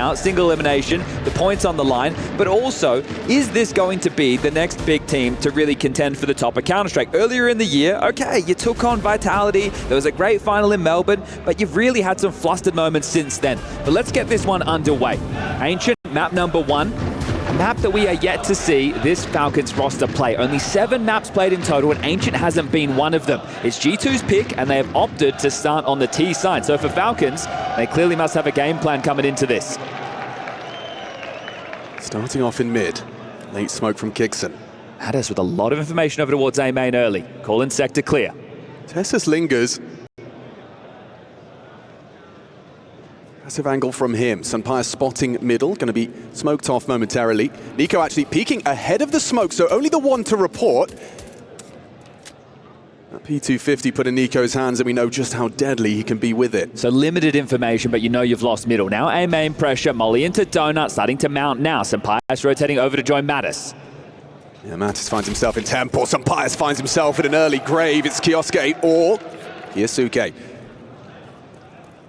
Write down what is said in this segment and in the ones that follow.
now, single elimination, the points on the line, but also, is this going to be the next big team to really contend for the top of Counter-Strike? Earlier in the year, okay, you took on Vitality, there was a great final in Melbourne, but you've really had some flustered moments since then. But let's get this one underway. Ancient, map number 1. A map that we are yet to see this Falcons roster play. Only 7 maps played in total, and Ancient hasn't been one of them. It's G2's pick, and they have opted to start on the T side. So for Falcons, they clearly must have a game plan coming into this. Starting off in mid. Late smoke from Kixon. Addis with a lot of information over towards A main early. Calling sector clear. Tessus lingers. Passive angle from him. Sunpire spotting middle, going to be smoked off momentarily. Nico actually peeking ahead of the smoke, so only the one to report. That P250 put in Nico's hands, and we know just how deadly he can be with it. So limited information, but you know you've lost middle. Now A main pressure, Molly into Donut, starting to mount now. Sunpire's rotating over to join Mattis. Yeah, Mattis finds himself in Temple. Sunpire finds himself in an early grave. It's Kioske or Yasuke.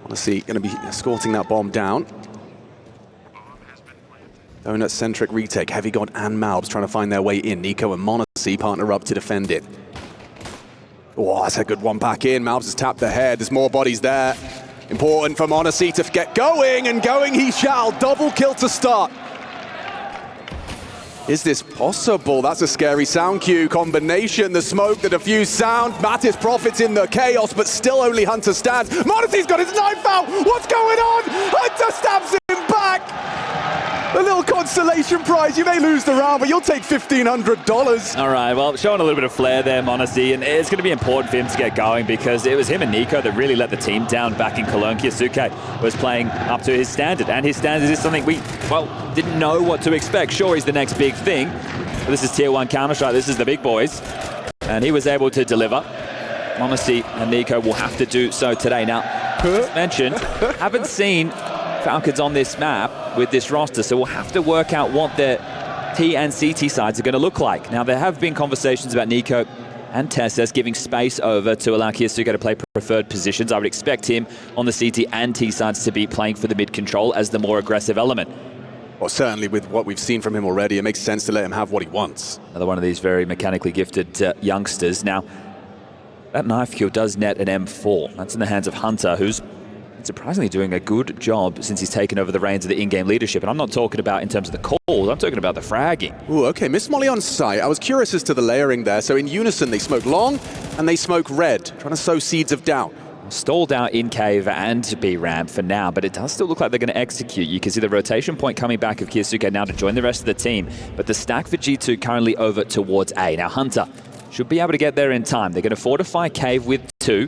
Honestly, going to be escorting that bomb down. Donut-centric retake. Heavy God and Malbs trying to find their way in. Nico and Monacy partner up to defend it. Oh, that's a good one back in. Malbs has tapped the head. There's more bodies there. Important for Monacy to get going, and going he shall. Double kill to start. Is this possible? That's a scary sound cue combination. The smoke, the diffuse sound. Mattis profits in the chaos, but still only Hunter stands. Monacy's got his knife out. What's going on? Hunter stabs him back. A little consolation prize. You may lose the round, but you'll take $1,500. All right, well, showing a little bit of flair there, Monacy, and it's going to be important for him to get going because it was him and Nico that really let the team down back in Cologne. Kiyasuke was playing up to his standard, and his standard is something we, well, didn't know what to expect. Sure, he's the next big thing, but this is Tier 1 Counter-Strike. This is the big boys, and he was able to deliver. Monacy and Nico will have to do so today. Now, as mentioned, haven't seen Falcons on this map with this roster, so we'll have to work out what their T and CT sides are going to look like. Now, there have been conversations about Nico and Tessus giving space over to allow Kiyasuke to play preferred positions. I would expect him on the CT and T sides to be playing for the mid control as the more aggressive element. Well, certainly with what we've seen from him already, it makes sense to let him have what he wants. Another one of these very mechanically gifted youngsters. Now, that knife kill does net an M4. That's in the hands of Hunter, who's surprisingly doing a good job since he's taken over the reins of the in-game leadership. And I'm not talking about in terms of the calls, I'm talking about the fragging. Ooh, okay, Miss Molly on site. I was curious as to the layering there. So in unison, they smoke long and they smoke red, trying to sow seeds of doubt. Stalled out in cave and B ramp for now, but it does still look like they're going to execute. You can see the rotation point coming back of Kiyasuke now to join the rest of the team. But the stack for G2 currently over towards A. Now Hunter should be able to get there in time. They're going to fortify cave with 2.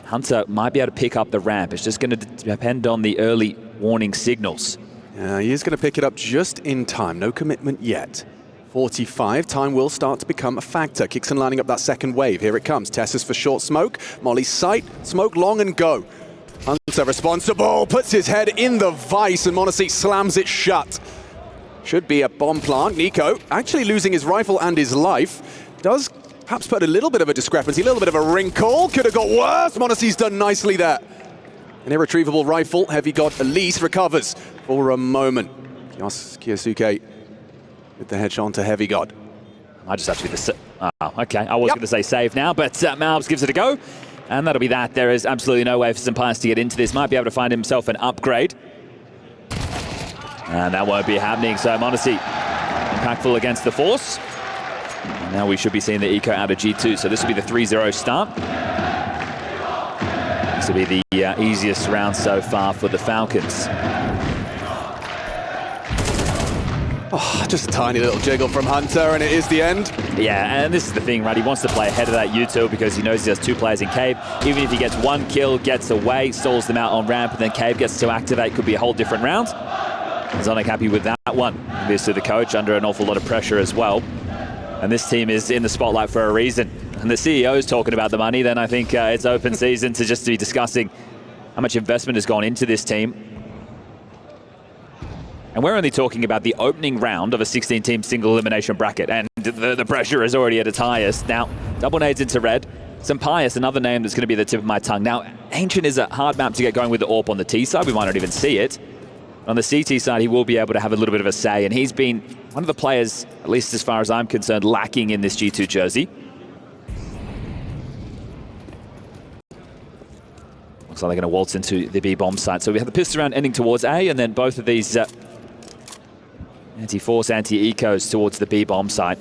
Hunter might be able to pick up the ramp. It's just going to depend on the early warning signals. Yeah, he is going to pick it up just in time. No commitment yet. 45, time will start to become a factor. Kixon lining up that second wave. Here it comes. Tessus for short smoke. Molly's sight. Smoke long and go. Hunter responsible. Puts his head in the vice and Monacy slams it shut. Should be a bomb plant. Nico actually losing his rifle and his life. Does perhaps put a little bit of a discrepancy, a little bit of a wrinkle. Could have got worse. Monacy's done nicely there. An irretrievable rifle. Heavy God Elise recovers for a moment. Kiyasuke with the headshot onto Heavy God. I just have to be the... Oh, okay. I was going to say save now, but Malbs gives it a go. And that'll be that. There is absolutely no way for Sunpire to get into this. Might be able to find himself an upgrade. And that won't be happening. So Monacy impactful against the Force. And now we should be seeing the eco out of G2. So this will be the 3-0 start. This will be the easiest round so far for the Falcons. Oh, just a tiny little jiggle from Hunter, and it is the end. Yeah, and this is the thing, right? He wants to play ahead of that util because he knows he has 2 players in cave. Even if he gets 1 kill, gets away, stalls them out on ramp, and then cave gets to activate, could be a whole different round. Zonic happy with that one. Obviously the coach under an awful lot of pressure as well. And this team is in the spotlight for a reason. And the CEO is talking about the money, then I think it's open season to just be discussing how much investment has gone into this team. And we're only talking about the opening round of a 16-team single elimination bracket, and the pressure is already at its highest. Now, double nades into red. Sunpire's another name that's going to be at the tip of my tongue. Now, Ancient is a hard map to get going with the AWP on the T side. We might not even see it. On the CT side, he will be able to have a little bit of a say, and he's been one of the players, at least as far as I'm concerned, lacking in this G2 jersey. Looks like they're going to waltz into the B-bomb site. So we have the pistol round ending towards A, and then both of these anti-force, anti-ecos towards the B-bomb site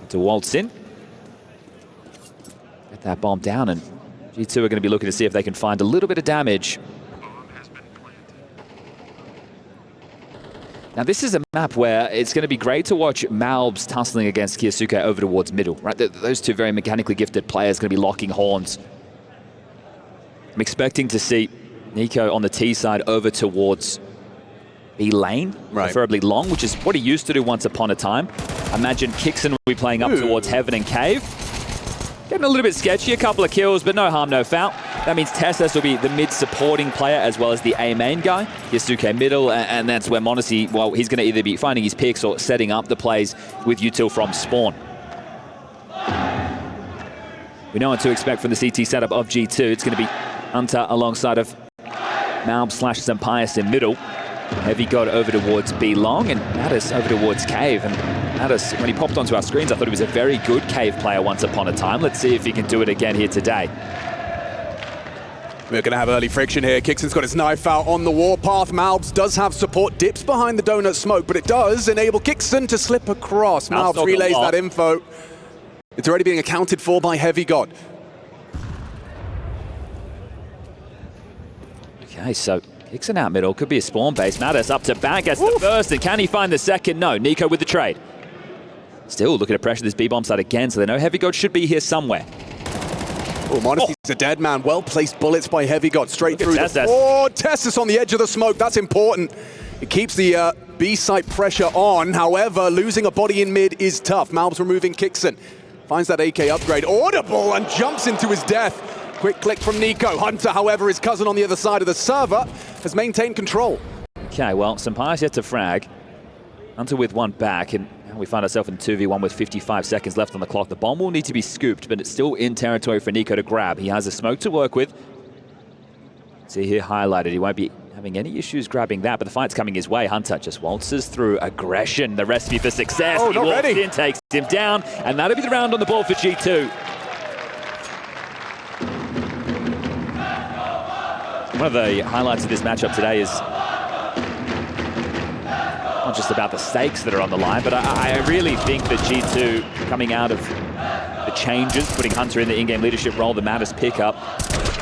to waltz in. Get that bomb down, and G2 are going to be looking to see if they can find a little bit of damage. Now, this is a map where it's going to be great to watch Malbs tussling against Kyosuke over towards middle, right? Those two very mechanically gifted players going to be locking horns. I'm expecting to see Nico on the T side over towards B lane, preferably long, which is what he used to do once upon a time. Imagine Kixon will be playing up towards Heaven and Cave. Getting a little bit sketchy, a couple of kills, but no harm, no foul. That means Tessus will be the mid-supporting player as well as the A-main guy. Yasuke middle, and that's where m0NESY, well, he's going to either be finding his picks or setting up the plays with Util from spawn. We know what to expect from the CT setup of G2. It's going to be Hunter alongside of Malb/Sampaius in middle. Heavy God over towards B long, and Mattis over towards Cave. And Mattis, when he popped onto our screens, I thought he was a very good Cave player once upon a time. Let's see if he can do it again here today. We're going to have early friction here. Kixon's got his knife out on the warpath. Malbs does have support, dips behind the donut smoke, but it does enable Kixon to slip across. Malbs relays that info. It's already being accounted for by Heavy God. Okay, so Kixon out middle, could be a spawn base. Mattis up to back, gets the first, and can he find the second? No, Nico with the trade. Still looking to pressure this B-bomb side again, so they know Heavy God should be here somewhere. Oh, m0NESY's a dead man. Well-placed bullets by Heavy God straight through. Tessus on the edge of the smoke. That's important. It keeps the B site pressure on. However, losing a body in mid is tough. Malbs removing Kixon. Finds that AK upgrade. Audible and jumps into his death. Quick click from Nico. Hunter, however, his cousin on the other side of the server, has maintained control. Okay, well, Sampaius yet to frag. Hunter with one back, and now we find ourselves in 2v1 with 55 seconds left on the clock. The bomb will need to be scooped, but it's still in territory for Nico to grab. He has a smoke to work with. See here highlighted, he won't be having any issues grabbing that, but the fight's coming his way. Hunter just waltzes through aggression, the recipe for success. Oh, he walks in, takes him down, and that'll be the round on the board for G2. One of the highlights of this matchup today is not just about the stakes that are on the line, but I really think that G2 coming out of the changes, putting Hunter in the in-game leadership role, the Mattis pickup,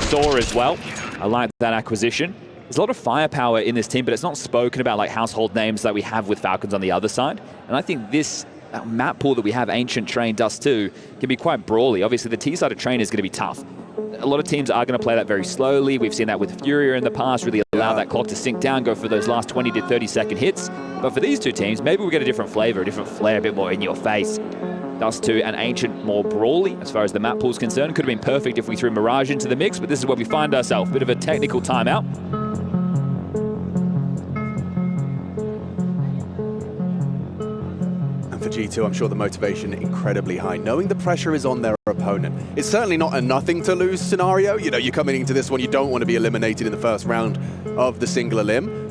Soar as well. I like that acquisition. There's a lot of firepower in this team, but it's not spoken about like household names that we have with Falcons on the other side. And I think this map pool that we have, Ancient, Train, Dust 2, can be quite brawly. Obviously, the T-side of Train is going to be tough. A lot of teams are going to play that very slowly. We've seen that with Furia in the past, really allow that clock to sink down, go for those last 20 to 30 second hits. But for these two teams, maybe we get a different flavor, a different flair, a bit more in your face. Dust 2 and Ancient more brawly as far as the map pool is concerned. Could have been perfect if we threw Mirage into the mix, but this is where we find ourselves. Bit of a technical timeout. For G2, I'm sure the motivation incredibly high, knowing the pressure is on their opponent. It's certainly not a nothing to lose scenario. You know, you're coming into this one, you don't want to be eliminated in the first round of the single elim.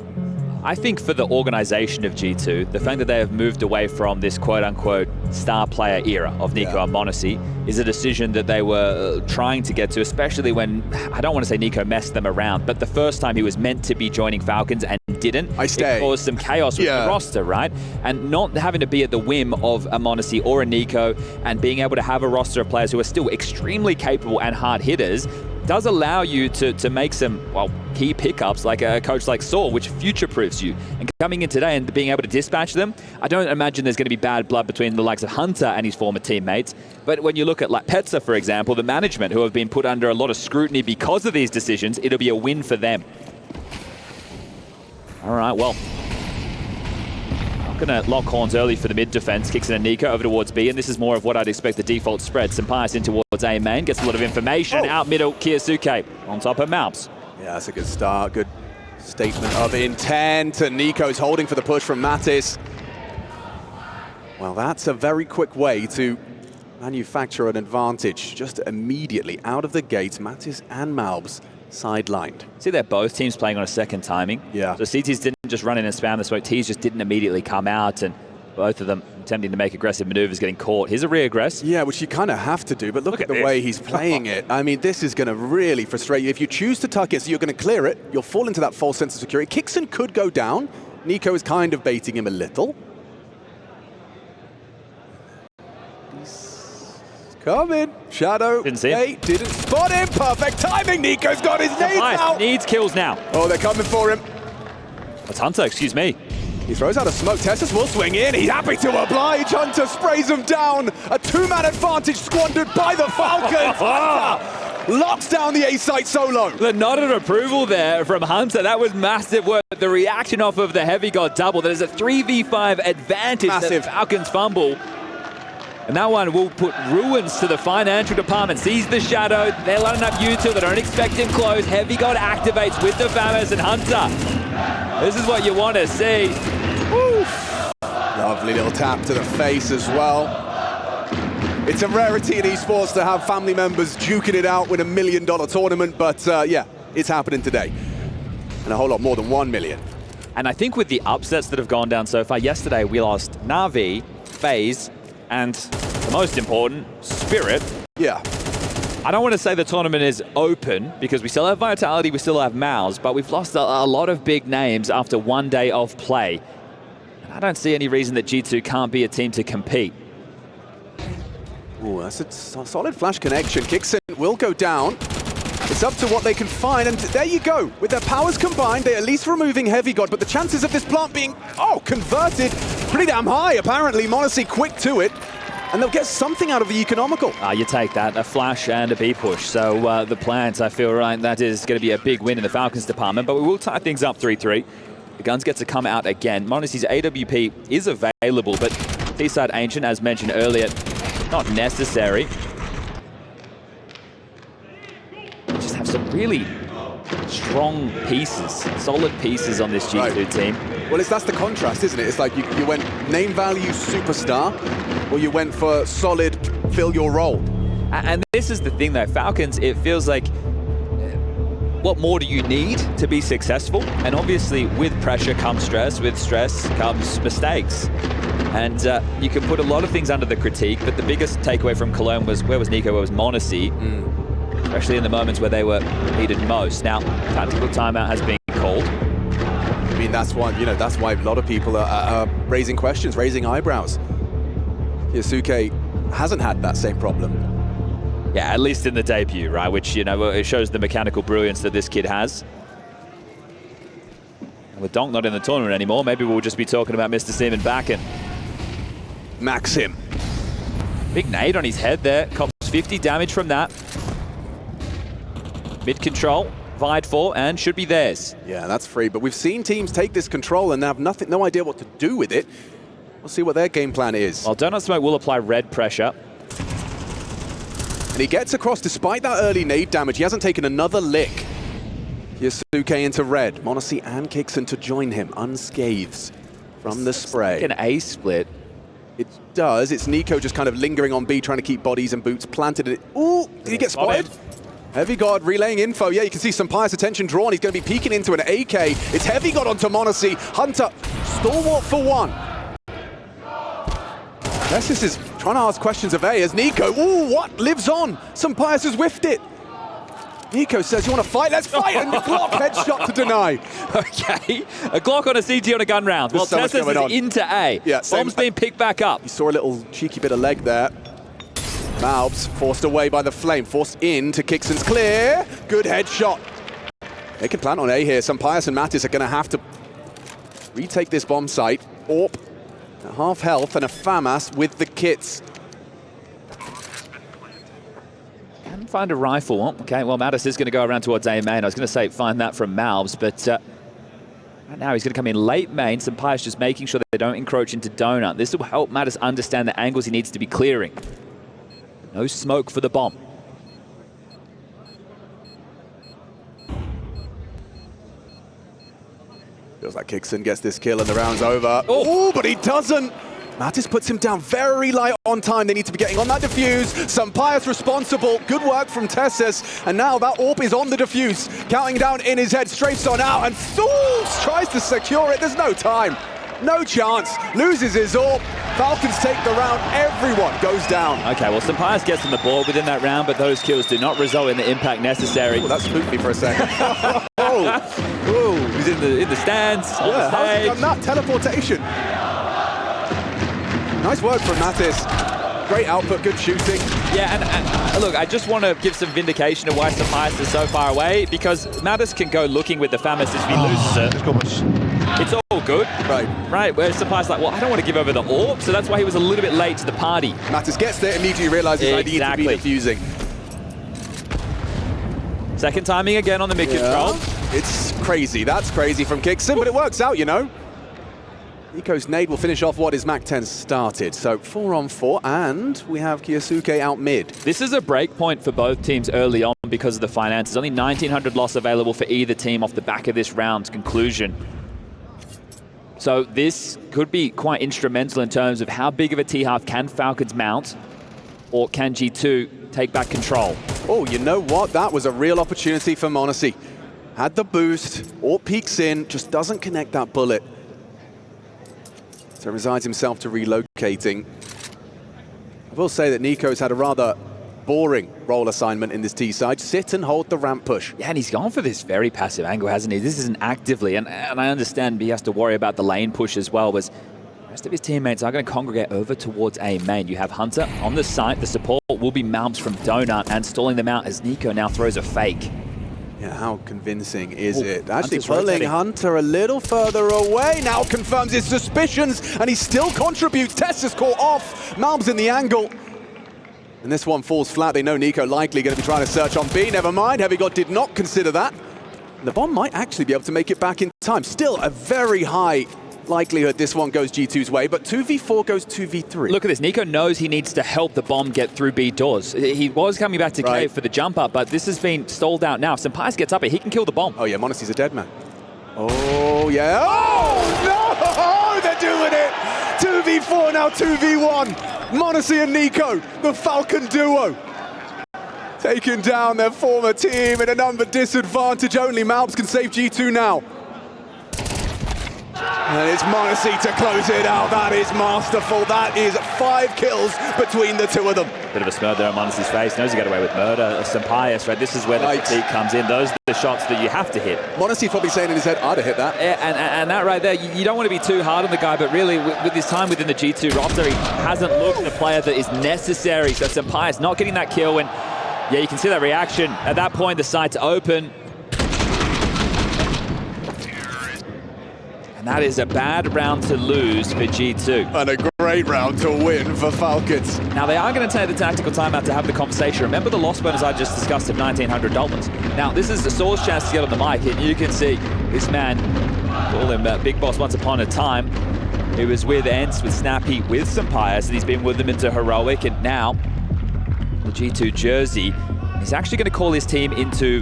I think for the organization of G2, the fact that they have moved away from this quote-unquote star player era of Nico and m0NESY is a decision that they were trying to get to, especially when, I don't want to say Nico messed them around, but the first time he was meant to be joining Falcons and didn't, it caused some chaos with the roster, right? And not having to be at the whim of a m0NESY or a Nico and being able to have a roster of players who are still extremely capable and hard hitters does allow you to make some, well, key pickups like a coach like Saul, which future-proofs you. And coming in today and being able to dispatch them, I don't imagine there's going to be bad blood between the likes of Hunter and his former teammates. But when you look at like Petsa, for example, the management who have been put under a lot of scrutiny because of these decisions, it'll be a win for them. All right, well, I'm going to lock horns early for the mid defense. Kixon and Nico over towards B, and this is more of what I'd expect the default spread. Sampaius in towards A main, gets a lot of information. Out middle, Kyosuke on top of Malbs. Yeah, that's a good start. Good statement of intent. And Nico's holding for the push from Mattis. Well, that's a very quick way to manufacture an advantage. Just immediately out of the gates, Mattis and Malbs sidelined. See, they're both teams playing on a second timing. Yeah. So CTs didn't just run in and spam the smoke. T's just didn't immediately come out, and both of them attempting to make aggressive maneuvers, getting caught. Here's a re-aggress. Yeah, which you kind of have to do, but look at the this. way he's playing it. I mean, this is going to really frustrate you. If you choose to tuck it, so you're going to clear it, you'll fall into that false sense of security. Kixon could go down. Nico is kind of baiting him a little. Coming. Shadow. Didn't see him. Didn't spot him. Perfect timing. Nico's got his nades out. Needs kills now. Oh, they're coming for him. That's Hunter, excuse me. He throws out a smoke. Tessus will swing in. He's happy to oblige. Hunter sprays him down. A two-man advantage squandered by the Falcons. Hunter locks down the A site solo. The nod of approval there from Hunter. That was massive work. The reaction off of the Heavy God double. That is a 3v5 advantage. Massive. That Falcons fumble. And that one will put ruins to the financial department. Sees the Shadow. They're lining up util. They don't expect him close. Heavy God activates with the Famas and Hunter. This is what you want to see. Oof. Lovely little tap to the face as well. It's a rarity in esports to have family members duking it out with $1 million tournament, but yeah, it's happening today. And a whole lot more than 1 million. And I think with the upsets that have gone down so far, yesterday we lost Na'Vi, FaZe, and the most important, Spirit. Yeah. I don't want to say the tournament is open because we still have Vitality, we still have Mouse, but we've lost a lot of big names after one day of play. And I don't see any reason that G2 can't be a team to compete. Ooh, that's a solid flash connection. Kixon will go down. It's up to what they can find, and there you go. With their powers combined, they're at least removing Heavy God, but the chances of this plant being, converted pretty damn high, apparently. m0NESY quick to it, and they'll get something out of the economical. You take that, a flash and a B push. So the plants, I feel right, that is going to be a big win in the Falcons department, but we will tie things up 3-3. The guns get to come out again. m0NESY's AWP is available, but T-side Ancient, as mentioned earlier, not necessary. Just have some really strong pieces, solid pieces on this G2 team. Well, that's the contrast, isn't it? It's like you went name value superstar, or you went for solid fill your role. And this is the thing though, Falcons, it feels like, what more do you need to be successful? And obviously with pressure comes stress, with stress comes mistakes. And you can put a lot of things under the critique, but the biggest takeaway from Cologne was, where was Nico, where was m0NESY? Especially in the moments where they were needed most. Now, tactical timeout has been called. I mean, that's why, that's why a lot of people are raising questions, raising eyebrows. Yosuke hasn't had that same problem. Yeah, at least in the debut, right? Which, it shows the mechanical brilliance that this kid has. And with Donk not in the tournament anymore, maybe we'll just be talking about Mr. Seaman back and Maxim. Big nade on his head there. Cops 50 damage from that. Mid control, vied for, and should be theirs. Yeah, that's free, but we've seen teams take this control and have no idea what to do with it. We'll see what their game plan is. Well, Donut Smoke will apply red pressure. And he gets across despite that early nade damage. He hasn't taken another lick. Yosuke into red. m0NESY and Kixon to join him, unscathed from the spray. Like an A split. It does. It's Nico just kind of lingering on B, trying to keep bodies and boots planted. Ooh, did he get spotted? Heavy God relaying info. Yeah, you can see some pious attention drawn. He's going to be peeking into an AK. It's Heavy God onto m0NESY. Hunter, stalwart for one. Tessus is trying to ask questions of A as Nico. Ooh, what? Lives on. Some pious has whiffed it. Nico says, you want to fight? Let's fight! And the Glock headshot to deny. Okay, a Glock on a CT on a gun round. Well, so Tessus is into A. Yeah, Bomb's being picked back up. You saw a little cheeky bit of leg there. Malbs forced away by the flame, forced in to Kixon's clear. Good headshot. They can plant on A here. Some Pius and Mattis are going to have to retake this bomb site. Orp at half health and a FAMAS with the kits. Can find a rifle. Oh, okay, well, Mattis is going to go around towards A main. I was going to say find that from Malbs, but right now he's going to come in late main. Some Pius just making sure that they don't encroach into Donut. This will help Mattis understand the angles he needs to be clearing. No smoke for the bomb. Feels like Kixon gets this kill and the round's over. Oh, but he doesn't. Mattis puts him down very light on time. They need to be getting on that defuse. Sampaio responsible. Good work from Tessus. And now that AWP is on the defuse. Counting down in his head. Strafes on out. And Souls tries to secure it. There's no time. No chance. Loses his AWP. Falcons take the round. Everyone goes down. Okay, well, Sampaio gets on the board within that round, but those kills do not result in the impact necessary. Ooh, that spooked me for a second. Ooh, he's in the stands, on the how's he stage. done that? Teleportation. Nice work from Mattis. Great output, good shooting. Yeah, and look, I just want to give some vindication of why Sampaio is so far away, because Mattis can go looking with the FAMAS if he loses it. It's all good. Right, where Sampai's like, well, I don't want to give over the AWP, so that's why he was a little bit late to the party. Mattis gets there, immediately realizes I need to be defusing. Second timing again on the mid control. It's crazy. That's crazy from Kixon, but it works out, you know. NiKo's nade will finish off what his Mach 10 started. So 4-on-4, and we have Kyosuke out mid. This is a break point for both teams early on because of the finances. Only 1,900 loss available for either team off the back of this round's conclusion. So this could be quite instrumental in terms of how big of a T-half can Falcons mount, or can G2 take back control? Oh, you know what? That was a real opportunity for m0NESY. Had the boost, or peeks in, just doesn't connect that bullet. So resigns himself to relocating. I will say that NiKo's had a rather boring role assignment in this T side. Sit and hold the ramp push. Yeah, and he's gone for this very passive angle, hasn't he? This isn't actively, and I understand he has to worry about the lane push as well, but the rest of his teammates are going to congregate over towards A main. You have Hunter on the site. The support will be Malms from Donut, and stalling them out as NiKo now throws a fake. Yeah, how convincing is it? Actually Hunter's pulling rotating. Hunter a little further away. Now confirms his suspicions, and he still contributes. Tessa's caught off. Malms in the angle. And this one falls flat. They know NiKo likely going to be trying to search on B. Never mind. Heavy God did not consider that. The bomb might actually be able to make it back in time. Still a very high likelihood this one goes G2's way, but 2v4 goes 2v3. Look at this. NiKo knows he needs to help the bomb get through B doors. He was coming back to cave for the jump up, but this has been stalled out now. Sampaio gets up here. He can kill the bomb. Oh, yeah. m0NESY's a dead man. Oh, yeah. Oh, no! They're doing it! 2v4, now 2v1. m0NESY and NiKo, the Falcon duo. Taking down their former team in a number disadvantage. Only Malms can save G2 now. And it's m0NESY to close it out. That is masterful. That is 5 kills between the two of them. Bit of a smirk there on m0NESY's face. Knows he got away with murder. Sampaio, right? This is where the fatigue comes in. Those are the shots that you have to hit. m0NESY probably saying in his head, I'd have hit that. Yeah, and that right there, you don't want to be too hard on the guy, but really, with his time within the G2 roster, he hasn't looked the player that is necessary. So Sampaio's not getting that kill, and yeah, you can see that reaction. At that point, the site's open. That is a bad round to lose for G2. And a great round to win for Falcons. Now, they are going to take the tactical timeout to have the conversation. Remember the loss bonus I just discussed of $1,900. Now, this is the Saul's chance to get on the mic, and you can see this man, call him Big Boss once upon a time, who was with Ents, with Snappy, with Sampaio, and he's been with them into Heroic, and now the G2 jersey. He's actually going to call his team into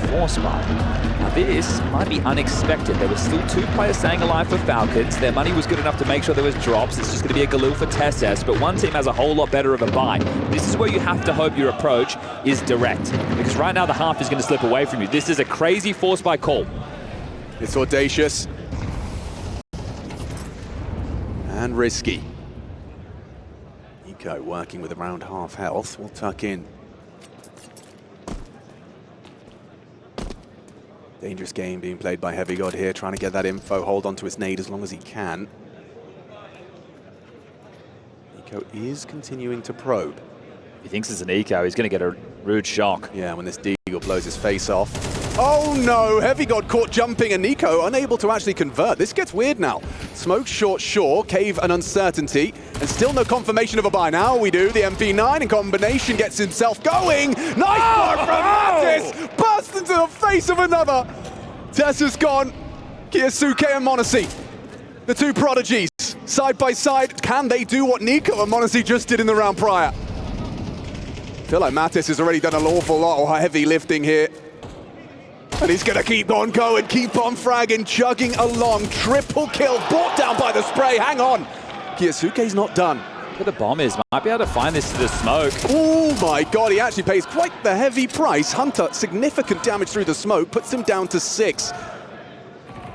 Force Spy. Now this might be unexpected. There were still 2 players staying alive for Falcons. Their money was good enough to make sure there was drops. It's just going to be a Galil for Tessus, but one team has a whole lot better of a buy. This is where you have to hope your approach is direct, because right now the half is going to slip away from you. This is a crazy force by call. It's audacious. And risky. NiKo working with around half health. We'll tuck in. Dangerous game being played by Heavy God here, trying to get that info, hold on to his nade as long as he can. NiKo is continuing to probe. He thinks it's an eco, he's going to get a rude shock. Yeah, when this Deagle blows his face off. Oh no, Heavy God caught jumping and NiKo unable to actually convert. This gets weird now. Smoke short shore, cave and uncertainty, and still no confirmation of a buy. Now we do, the MP9 in combination gets himself going. Nice work from Mattis! Burst into the face of another. Tessa's gone. Kyosuke and m0NESY, the 2 prodigies, side by side. Can they do what NiKo and m0NESY just did in the round prior? I feel like Mattis has already done an awful lot of heavy lifting here. And he's going to keep on going, keep on fragging, chugging along. Triple kill, brought down by the spray. Hang on. Kiyosuke's not done. The Bombers might be able to find this to the smoke. Oh my God, he actually pays quite the heavy price. Hunter, significant damage through the smoke, puts him down to 6.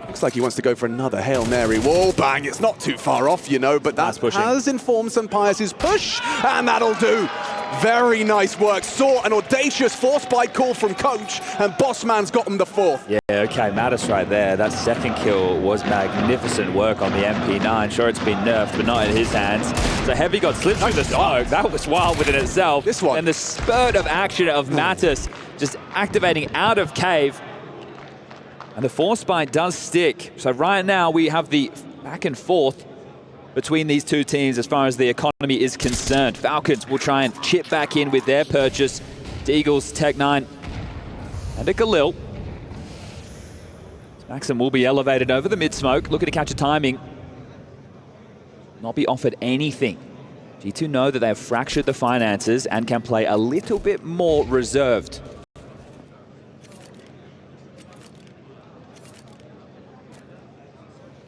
Looks like he wants to go for another Hail Mary wall bang. It's not too far off, you know, but that has informed Sampaio' push, and that'll do. Very nice work. Saw an audacious force bite call from coach, and Bossman's got him the 4th. Yeah, okay, Mattis right there. That second kill was magnificent work on the MP9. Sure, it's been nerfed, but not in his hands. So Heavy God slipped through the smoke. That was wild within itself. This one. And the spurt of action of Mattis just activating out of cave. And the force bite does stick. So right now we have the back and forth between these two teams as far as the economy is concerned. Falcons will try and chip back in with their purchase. Deagles, Tech9, and a Galil. Maxim will be elevated over the mid-smoke, looking to catch a timing. Not be offered anything. G2 know that they have fractured the finances and can play a little bit more reserved.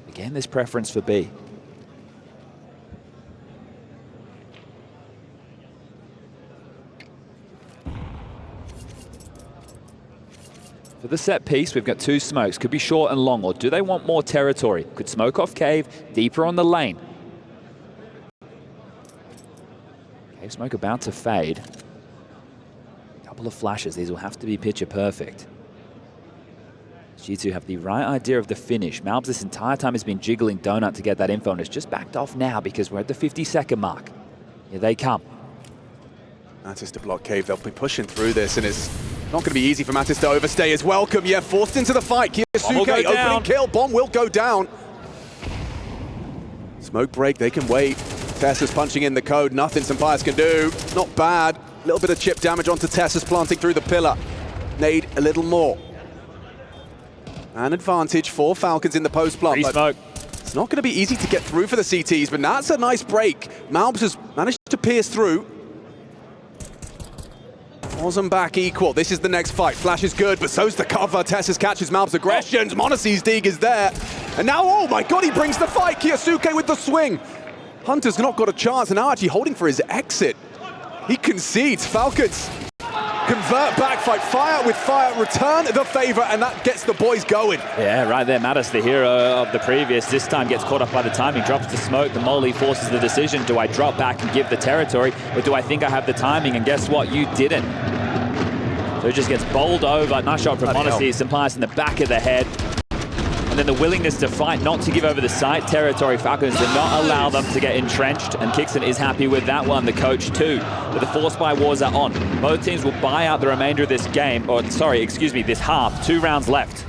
Again, this preference for B. For the set piece, we've got 2 smokes. Could be short and long, or do they want more territory? Could smoke off cave, deeper on the lane. Cave smoke about to fade. Couple of flashes. These will have to be picture perfect. G2 have the right idea of the finish. Malbs this entire time has been jiggling Donut to get that info, and it's just backed off now because we're at the 50-second mark. Here they come. Mattis to block cave. They'll be pushing through this, and it's not going to be easy for Mattis to overstay his welcome. Yeah, forced into the fight. Kiyosuke, opening kill. Bomb will go down. Smoke break, they can wait. Tessa's punching in the code. Nothing Sampaio can do. Not bad. A little bit of chip damage onto Tessa's planting through the pillar. Nade a little more. An advantage for Falcons in the post plant. Smoke. It's not going to be easy to get through for the CTs, but that's a nice break. Malbs has managed to pierce through. Wasn't back equal. This is the next fight. Flash is good, but so's the cover. Tessa's catches Malbs' aggressions. Monosi's dig is there. And now, oh my God, he brings the fight. Kiyosuke with the swing. Hunter's not got a chance, and now actually holding for his exit. He concedes. Falcons convert back, fight fire with fire, return the favor, and that gets the boys going. Yeah, right there, Mattis, the hero of the previous, this time gets caught up by the timing, drops the smoke, the Molly forces the decision. Do I drop back and give the territory, or do I think I have the timing? And guess what? You didn't. So it just gets bowled over. Nice shot from Monacy. Sampaio in the back of the head. And then the willingness to fight, not to give over the site territory. Falcons did not allow them to get entrenched, and Kixon is happy with that one, the coach too. But the force buy wars are on. Both teams will buy out the remainder of this game, or sorry, excuse me, this half. 2 rounds left.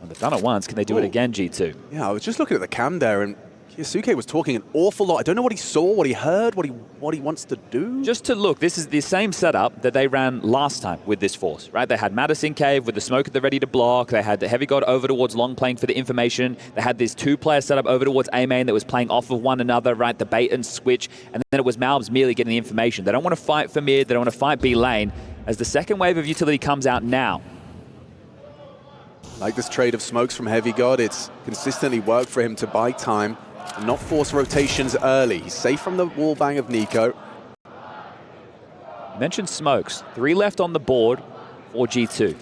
Well, they've done it once, can they do it again, G2? Yeah, I was just looking at the cam there, and Kiyosuke was talking an awful lot. I don't know what he saw, what he heard, what he wants to do. Just to look, this is the same setup that they ran last time with this force, right? They had Mattis in cave with the smoke at the ready to block. They had the Heavy God over towards long playing for the information. They had this 2-player setup over towards A main that was playing off of one another, right? The bait and switch. And then it was Malbs merely getting the information. They don't want to fight for mid. They don't want to fight B lane. As the second wave of utility comes out now. Like this trade of smokes from Heavy God, it's consistently worked for him to buy time and not force rotations early. He's safe from the wall bang of Nico. You mentioned smokes. 3 left on the board for G2.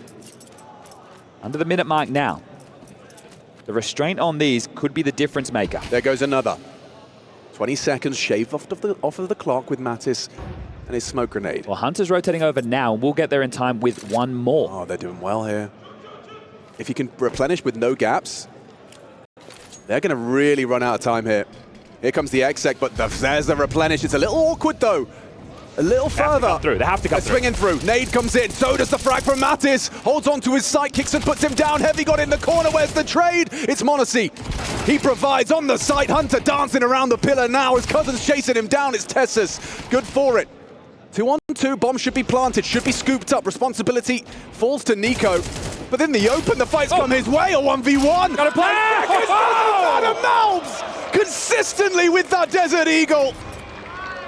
Under the minute mark now. The restraint on these could be the difference maker. There goes another. 20 seconds shaved off of the clock with Mattis and his smoke grenade. Well, Hunter's rotating over now, and we'll get there in time with 1 more. Oh, they're doing well here. If you can replenish with no gaps, they're going to really run out of time here. Here comes the exec, but there's the replenish. It's a little awkward, though. A little further. They have to come through. Swinging through. Nade comes in. So does the frag from Mattis. Holds on to his sight. Kicks and puts him down. Heavy got in the corner. Where's the trade? It's Monacy. He provides on the site. Hunter dancing around the pillar now. His cousin's chasing him down. It's Tessas. Good for it. 2-on-2. Bomb should be planted. Should be scooped up. Responsibility falls to Nico. But in the open, the fight's come his way. A 1v1. Got to play. Malbs consistently with that Desert Eagle.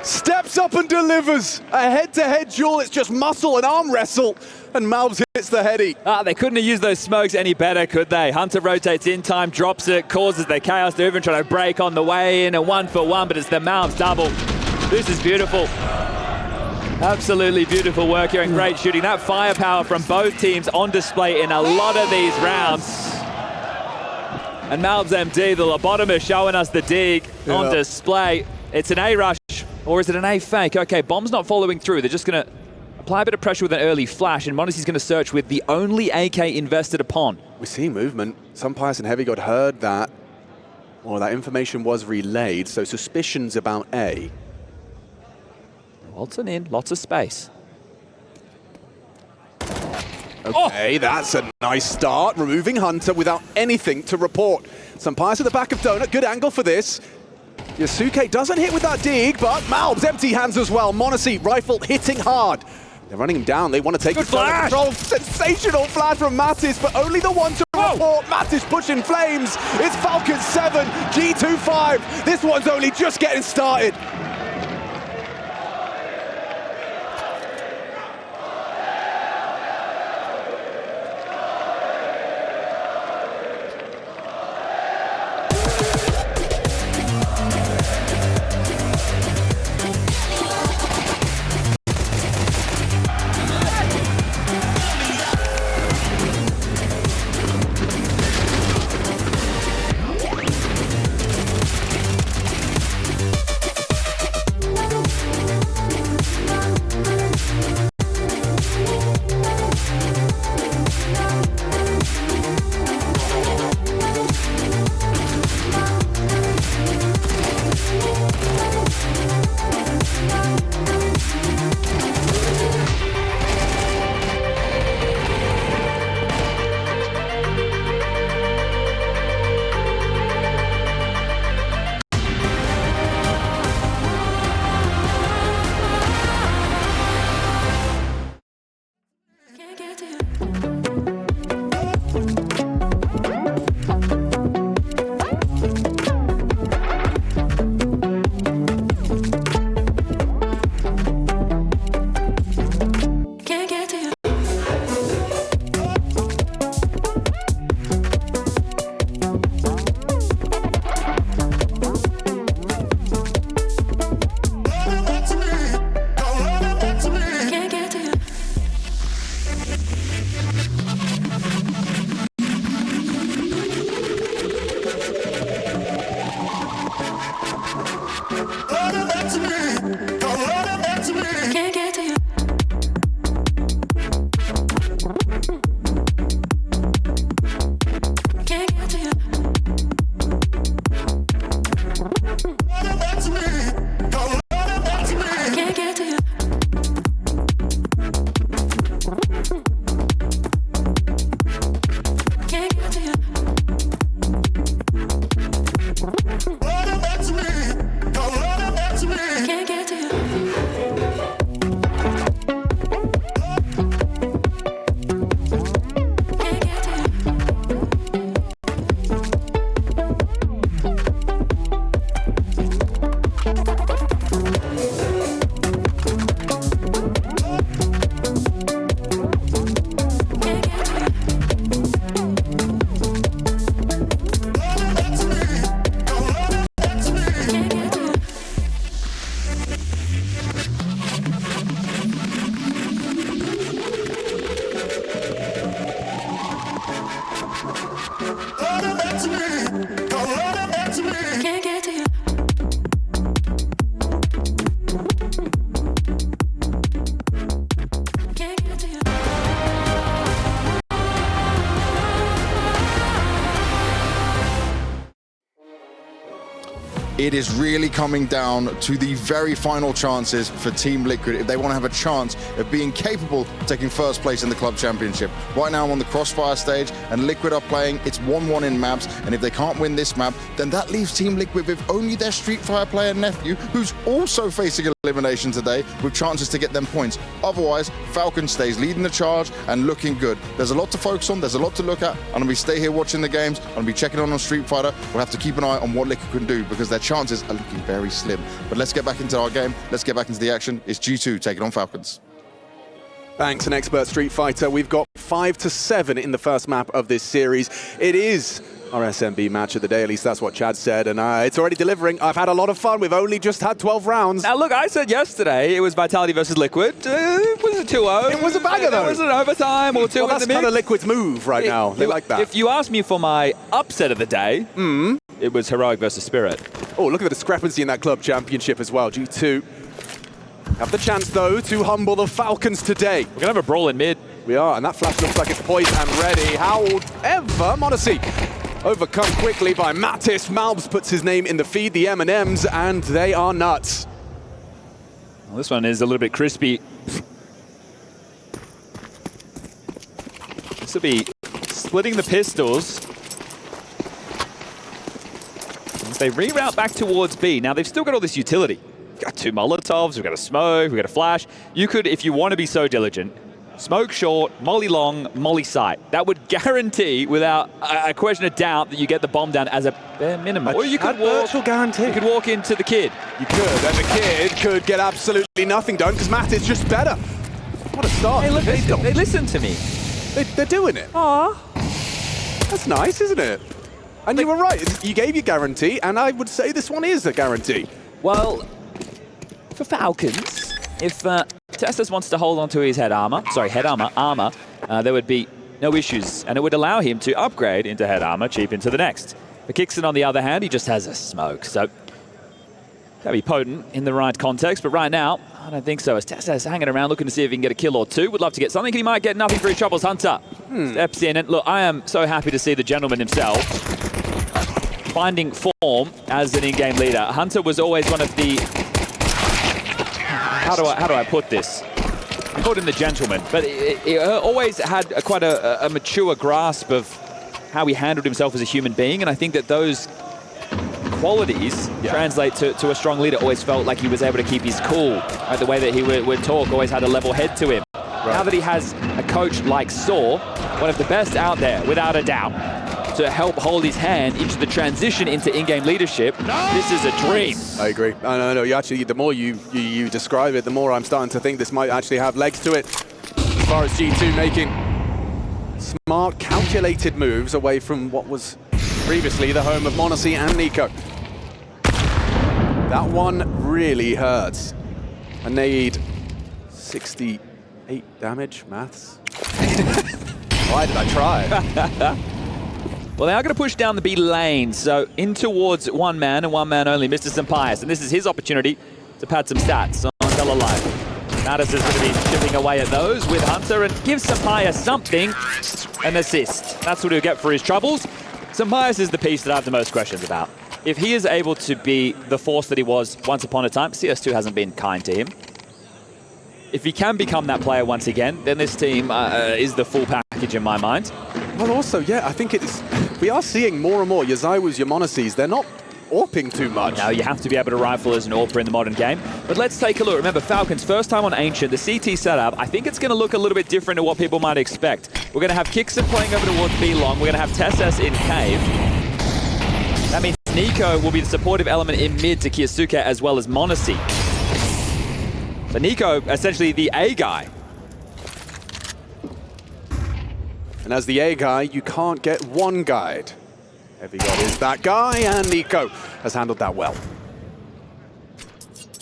Steps up and delivers. A head-to-head duel. It's just muscle and arm wrestle. and Malbs hits the heady. They couldn't have used those smokes any better, could they? Hunter rotates in time, drops it, causes the chaos. They're even trying to break on the way in, a 1-for-1, but it's the Malbs double. This is beautiful. Absolutely beautiful work here and great shooting. That firepower from both teams on display in a lot of these rounds. And Malbs MD, the lobotomist, showing us the dig on display. It's an A rush, or is it an A fake? Okay, Bomb's not following through. They're just going to apply a bit of pressure with an early flash, and m0NESY's going to search with the only AK invested upon. We see movement. Some players in Heavy got heard that, or that information was relayed, so suspicions about A. Walton in, lots of space. Okay, that's a nice start, removing Hunter without anything to report. Some players at the back of Donut, good angle for this. Yasuke doesn't hit with that dig, but Malbs empty hands as well. m0NESY rifle hitting hard. They're running him down, they want to take control. Sensational flash from Mattis, but only the one to report. Mattis pushing flames. It's Falcons 7, G2 5. This one's only just getting started. It is really coming down to the very final chances for Team Liquid if they want to have a chance of being capable of taking first place in the Club Championship. Right now I'm on the Crossfire stage and Liquid are playing, it's 1-1 in maps, and if they can't win this map, then that leaves Team Liquid with only their Street Fighter player nephew, who's also facing elimination today, with chances to get them points. Otherwise, Falcon stays leading the charge and looking good. There's a lot to focus on, there's a lot to look at. I'm going to be stay here watching the games, I'm going to be checking on Street Fighter. We'll have to keep an eye on what Liquid can do because their chances are looking very slim. But let's get back into our game, let's get back into the action. It's G2 taking on Falcons. Thanks, an expert Street Fighter. We've got 5-7 in the first map of this series. It is our SMB match of the day, at least that's what Chad said, and it's already delivering. I've had a lot of fun. We've only just had 12 rounds. Now look, I said yesterday it was Vitality versus Liquid. It was a 2-0. It was a banger though. It was an overtime or 2 well, that's kind of Liquid's move right now. They like that. If you ask me for my upset of the day, it was Heroic versus Spirit. Oh, look at the discrepancy in that club championship as well. G2 have the chance, though, to humble the Falcons today. We're going to have a brawl in mid. We are, and that flash looks like it's poised and ready. However, Monacy overcome quickly by Mattis. Malbs puts his name in the feed, the M&Ms, and they are nuts. Well, this one is a little bit crispy. This will be splitting the pistols. As they reroute back towards B. Now, they've still got all this utility. We've got 2 Molotovs, we've got a smoke, we've got a flash. You could, if you want to be so diligent, smoke short, molly long, molly sight. That would guarantee, without a question of doubt, that you get the bomb down as a bare minimum. Or you could virtual guarantee. You could walk into the kid. You could, and the kid could get absolutely nothing done because Matt is just better. What a start. Hey, look, they listen to me. They're doing it. Aww. That's nice, isn't it? And you were right. You gave your guarantee, and I would say this one is a guarantee. Well, for Falcons, if Tessus wants to hold on to his head armor, there would be no issues, and it would allow him to upgrade into head armor, cheap into the next. For Kixon, on the other hand, he just has a smoke, so that'd be potent in the right context, but right now, I don't think so. As Tessus hanging around looking to see if he can get a kill or two, would love to get something, and he might get nothing for his troubles. Hunter steps in, and look, I am so happy to see the gentleman himself finding form as an in-game leader. Hunter was always one of the... How do I put this? I called him the gentleman, but he always had quite a mature grasp of how he handled himself as a human being, and I think that those qualities translate to a strong leader. Always felt like he was able to keep his cool. Right? The way that he would talk, always had a level head to him. Right. Now that he has a coach like Saw, one of the best out there, without a doubt, to help hold his hand into the transition into in-game leadership, this is a dream. I agree. No, you actually, the more you describe it, the more I'm starting to think this might actually have legs to it. As far as G2 making smart, calculated moves away from what was previously the home of Monacy and Nico. That one really hurts. A nade, 68 damage, maths. Why did I try? Well, they are going to push down the B lane, so in towards one man and one man only, Mr. Sampaius, and this is his opportunity to pad some stats on Bella Life. Mattis is going to be chipping away at those with Hunter and gives Sampaius something, an assist. That's what he'll get for his troubles. Sampaius is the piece that I have the most questions about. If he is able to be the force that he was once upon a time, CS2 hasn't been kind to him. If he can become that player once again, then this team is the full package in my mind. Well, also, yeah, I think we are seeing more and more Yazaiwas, your Monacys. They're not AWPing too much. No, you have to be able to rifle as an AWPer in the modern game. But let's take a look. Remember, Falcons, first time on Ancient, the CT setup, I think it's going to look a little bit different to what people might expect. We're going to have Kixon playing over towards B long. We're going to have Tessus in Cave. That means Nico will be the supportive element in mid to Kiyosuke as well as Monacy. So Nico, essentially the A guy. And as the A guy, you can't get one guide. Heavy God is that guy, and Nico has handled that well.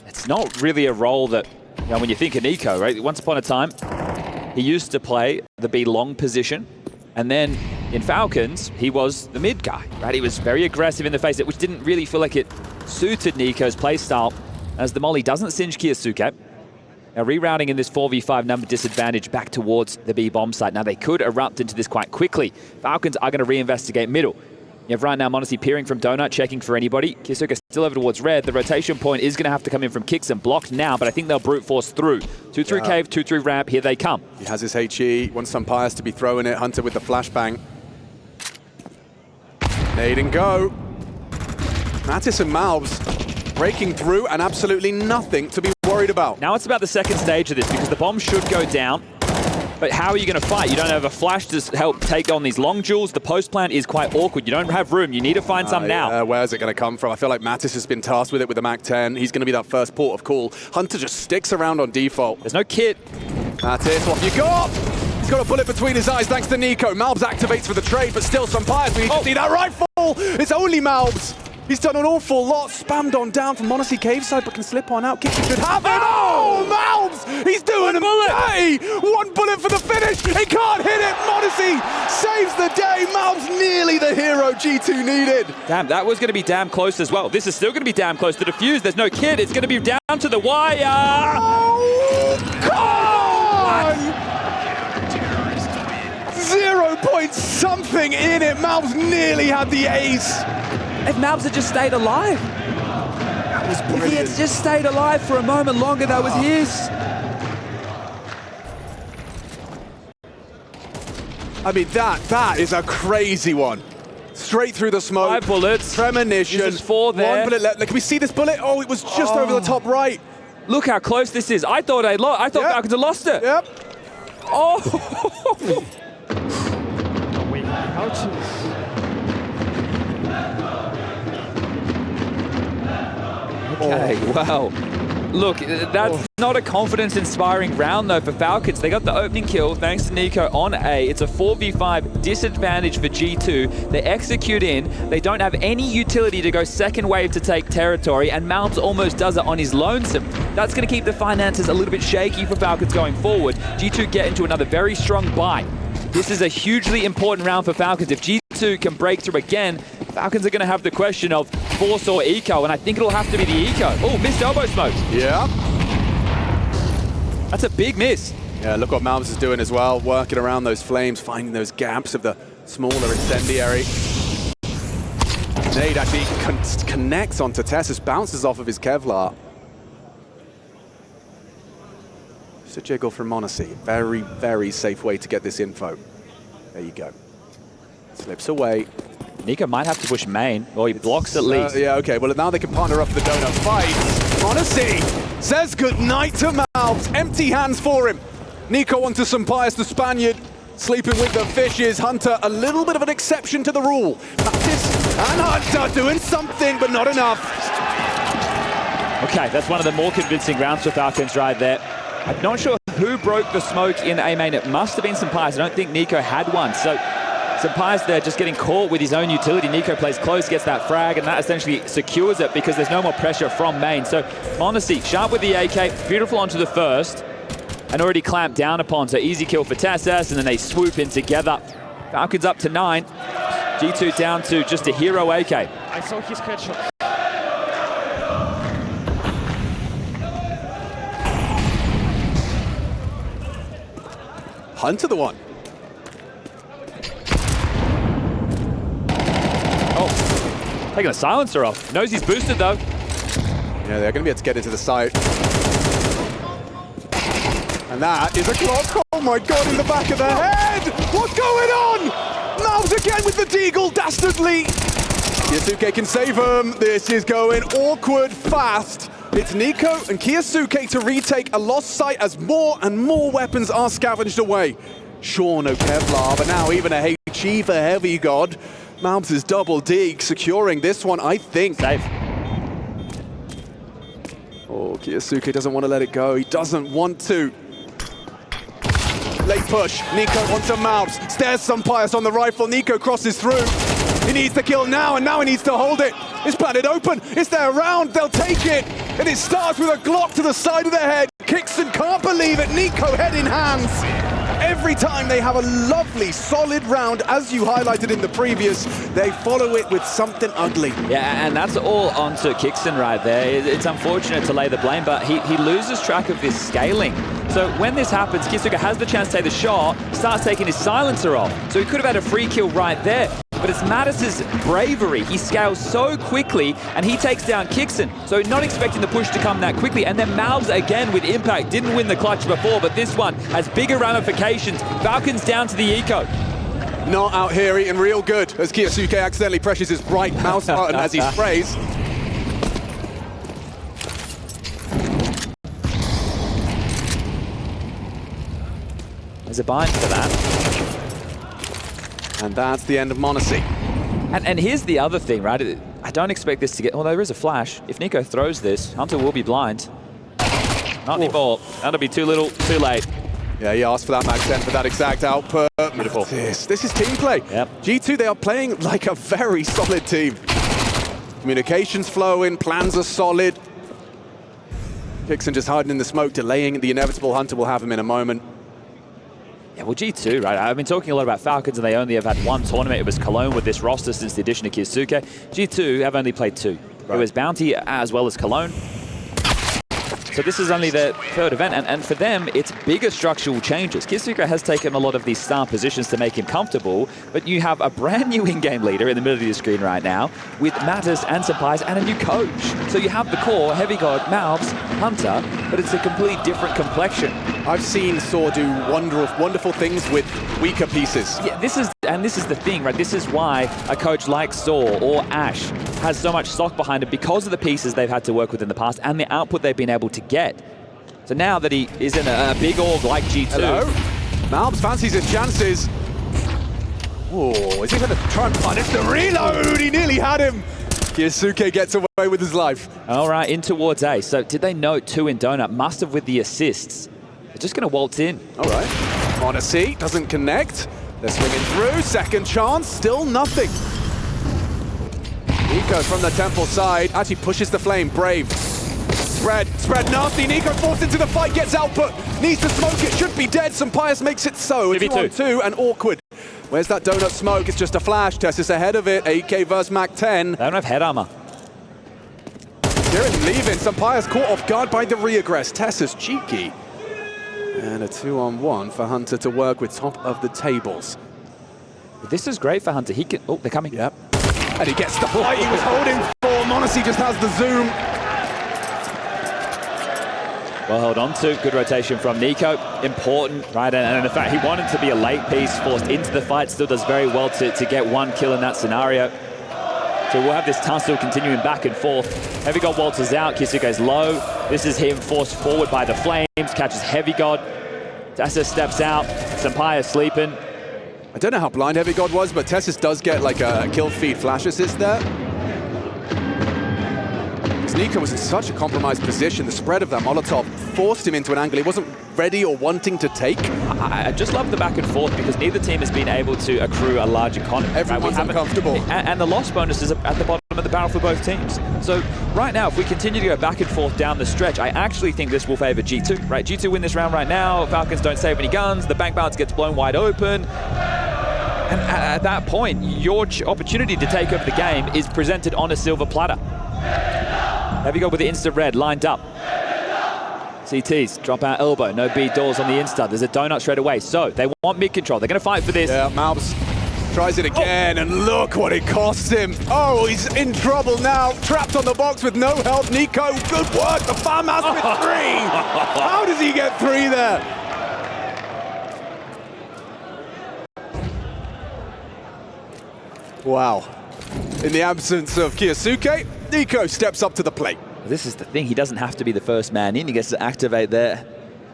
It's not really a role that, you know, when you think of Nico, right? Once upon a time, he used to play the B long position, and then in Falcons, he was the mid guy, right? He was very aggressive in the face, which didn't really feel like it suited Nico's playstyle, as the molly doesn't singe Kiyosuke. Now rerouting in this 4v5 number disadvantage back towards the B bomb site. Now they could erupt into this quite quickly. Falcons are going to reinvestigate middle. You have right now Monacy peering from Donut, checking for anybody. Kiyosuke still over towards red. The rotation point is going to have to come in from Kixon. Blocked now, but I think they'll brute force through. 2 through cave, 2 through ramp. Here they come. He has his HE. Wants Sampaius to be throwing it. Hunter with the flashbang. Nade and go. Mattis and Malbs breaking through and absolutely nothing to be worried about. Now it's about the second stage of this because the bomb should go down. But how are you going to fight? You don't have a flash to help take on these long duels. The post plan is quite awkward. You don't have room. You need to find some now. Where's it going to come from? I feel like Mattis has been tasked with it with the Mac 10. He's going to be that first port of call. Hunter just sticks around on default. There's no kit. That's it, off you go! He's got a bullet between his eyes thanks to Nico. Malbs activates for the trade, but still some pies. We need to see that rifle! It's only Malbs! He's done an awful lot, spammed on down from Monacy cave side, but can slip on out. Kicks should have him! Oh, Malbs! He's doing him dirty! One bullet for the finish! He can't hit it! Monacy saves the day! Malbs nearly the hero G2 needed! Damn, that was going to be damn close as well. This is still going to be damn close to defuse. There's no kid. It's going to be down to the wire! Oh, come on! 0 point something in it. Malbs nearly had the ace. If Malbs had just stayed alive. That was brilliant. If he had just stayed alive for a moment longer, that was his. I mean, that is a crazy one. Straight through the smoke. 5 bullets. Premonition. There's 4 there. 1 bullet left. Can we see this bullet? Oh, it was just over the top right. Look how close this is. I thought Falcons had lost it. Yep. Oh. Okay, wow. Look, that's not a confidence-inspiring round, though, for Falcons. They got the opening kill, thanks to Nico, on A. It's a 4v5 disadvantage for G2. They execute in. They don't have any utility to go second wave to take territory, and Malbs almost does it on his lonesome. That's going to keep the finances a little bit shaky for Falcons going forward. G2 get into another very strong bite. This is a hugely important round for Falcons. If G2 can break through again, Falcons are going to have the question of Force or Eco, and I think it'll have to be the Eco. Oh, missed elbow smoke. Yeah. That's a big miss. Yeah, look what Malbs is doing as well, working around those flames, finding those gaps of the smaller incendiary. Nade actually connects onto Tessus, bounces off of his Kevlar. Just a jiggle from Monacy. Very, very safe way to get this info. There you go. Slips away. Nico might have to push main, or he blocks at least. Yeah, okay. Well, now they can partner up for the donut fight. Monacy says goodnight to Malbs. Empty hands for him. Nico onto some pies, the Spaniard. Sleeping with the fishes. Hunter, a little bit of an exception to the rule. Baptist and Hunter doing something, but not enough. Okay, that's one of the more convincing rounds for Falcons right there. I'm not sure who broke the smoke in A main. It must have been some pies. I don't think Nico had one. So Pies there just getting caught with his own utility. Nico plays close, gets that frag, and that essentially secures it because there's no more pressure from main. So Monacy, sharp with the AK, beautiful onto the first, and already clamped down upon. So easy kill for Tessus, and then they swoop in together. Falcons up to 9. G2 down to just a hero AK. I saw his headshot. Hunter the one. Taking a silencer off. Knows he's boosted though. Yeah, they're going to be able to get into the site. And that is a clock. Oh my god, in the back of the head! What's going on? Malbs again with the deagle, dastardly. Kiyosuke can save him. This is going awkward fast. It's Nico and Kiyosuke to retake a lost site as more and more weapons are scavenged away. Sure, no Kevlar, but now even a HE for Heavy God. Malbs is double dig, securing this one, I think. Safe. Oh, Kiyosuke doesn't want to let it go. He doesn't want to. Late push. Nico onto Malbs. Stares some pious on the rifle. Nico crosses through. He needs to kill now, and now he needs to hold it. It's planted open. It's their round. They'll take it. And it starts with a Glock to the side of the head. Kickson can't believe it. Nico head in hands. Every time they have a lovely, solid round, as you highlighted in the previous, they follow it with something ugly. Yeah, and that's all onto Kickson right there. It's unfortunate to lay the blame, but he loses track of this scaling. So when this happens, Kiyosuke has the chance to take the shot, starts taking his silencer off. So he could have had a free kill right there. But it's Mattis's bravery. He scales so quickly, and he takes down Kickson. So not expecting the push to come that quickly. And then Malbs again with impact. Didn't win the clutch before, but this one has bigger ramifications. Falcons down to the eco. Not out here eating real good as Kiyosuke accidentally presses his right mouse button as he sprays. There's a bind for that. And that's the end of Monacy. And here's the other thing, right? I don't expect this to get... Well, there is a flash. If Nico throws this, Hunter will be blind. Not anymore. That'll be too little, too late. Yeah, he asked for that Max 10 for that exact output. Beautiful. This is team play. Yep. G2, they are playing like a very solid team. Communications flowing, plans are solid. Kixon just hiding in the smoke, delaying the inevitable. Hunter will have him in a moment. Yeah, well, G2, right? I've been talking a lot about Falcons, and they only have had one tournament. It was Cologne with this roster since the addition of Kyosuke. G2 have only played 2. Right. It was Bounty as well as Cologne. So this is only their 3rd event, and for them, it's bigger structural changes. Kyosuke has taken a lot of these star positions to make him comfortable, but you have a brand new in-game leader in the middle of your screen right now, with Mattis and Senpais and a new coach. So you have the core, Heavy God, Malbs, Hunter, but it's a completely different complexion. I've seen Saw do wonderful things with weaker pieces. Yeah, this is the thing, right? This is why a coach like Saw or Ash has so much stock behind him, because of the pieces they've had to work with in the past and the output they've been able to get. So now that he is in a big org like G2. Hello? Malbs fancies his chances. Oh, is he going to try and punish the reload? He nearly had him. Kyosuke gets away with his life. All right, in towards A. So did they note 2 in Donut? Must have with the assists. They're just going to waltz in. All right. On a C, doesn't connect. They're swinging through. Second chance, still nothing. Nico from the Temple side actually pushes the flame. Brave. Spread nasty. Nico forced into the fight, gets output. Needs to smoke it, should be dead. Pius makes it so. 2-on-2 and awkward. Where's that donut smoke? It's just a flash. Tessus ahead of it. AK versus Mac 10. They don't have head armor. Jiren leaving. Pius caught off guard by the reaggress. Tessus cheeky. And a 2-on-1 for Hunter to work with top of the tables. This is great for Hunter. He can. Oh, they're coming. Yep. And he gets the fight he was holding for. Monacy just has the zoom. Well held on to. Good rotation from Nico. Important, right? And the fact he wanted to be a late piece, forced into the fight, still does very well to get 1 kill in that scenario. So we'll have this tussle continuing back and forth. Heavy God waltzes out. Kyosuke's low. This is him forced forward by the flames. Catches Heavy God. Tessus steps out. Senpai sleeping. I don't know how blind Heavy God was, but Tessus does get like a kill feed flash assist there. Nico was in such a compromised position. The spread of that Molotov forced him into an angle he wasn't ready or wanting to take. I just love the back and forth because neither team has been able to accrue a large economy. Everyone's uncomfortable. And the loss bonus is at the bottom of the barrel for both teams. So right now, if we continue to go back and forth down the stretch, I actually think this will favor G2, right? G2 win this round right now. Falcons don't save any guns. The bank balance gets blown wide open. And at that point, your opportunity to take over the game is presented on a silver platter. Heavy God with the instant red lined up. CTs, drop out elbow, no B doors on the insta. There's a donut straight away. So they want mid control. They're going to fight for this. Yeah, Malbs tries it again, and look what it costs him. Oh, he's in trouble now. Trapped on the box with no help. Nico, good work. The farmhouse with 3. How does he get 3 there? Wow. In the absence of Kyosuke, Nico steps up to the plate. This is the thing, he doesn't have to be the first man in. He gets to activate there.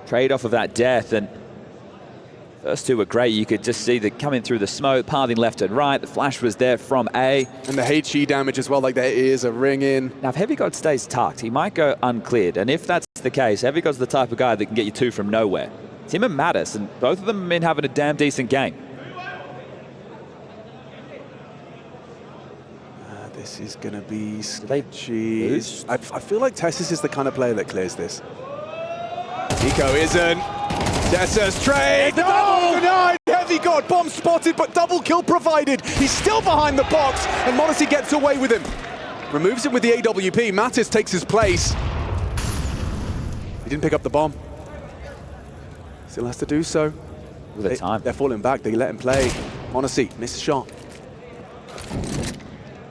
Trade off of that death, and first 2 were great. You could just see the coming through the smoke, pathing left and right. The flash was there from A. And the HE damage as well, like their ears are ringing. Now, if Heavy God stays tucked, he might go uncleared. And if that's the case, Heavy God's the type of guy that can get you 2 from nowhere. It's him and Mattis, and both of them have been having a damn decent game. This is going to be sketchy. I feel like Tessus is the kind of player that clears this. Nico isn't. Tessus trade. Oh, denied. Heavy God. Bomb spotted, but double kill provided. He's still behind the box, and Monacy gets away with him. Removes him with the AWP. Mattis takes his place. He didn't pick up the bomb. Still has to do so. With the time. They're falling back. They let him play. Monacy, missed shot.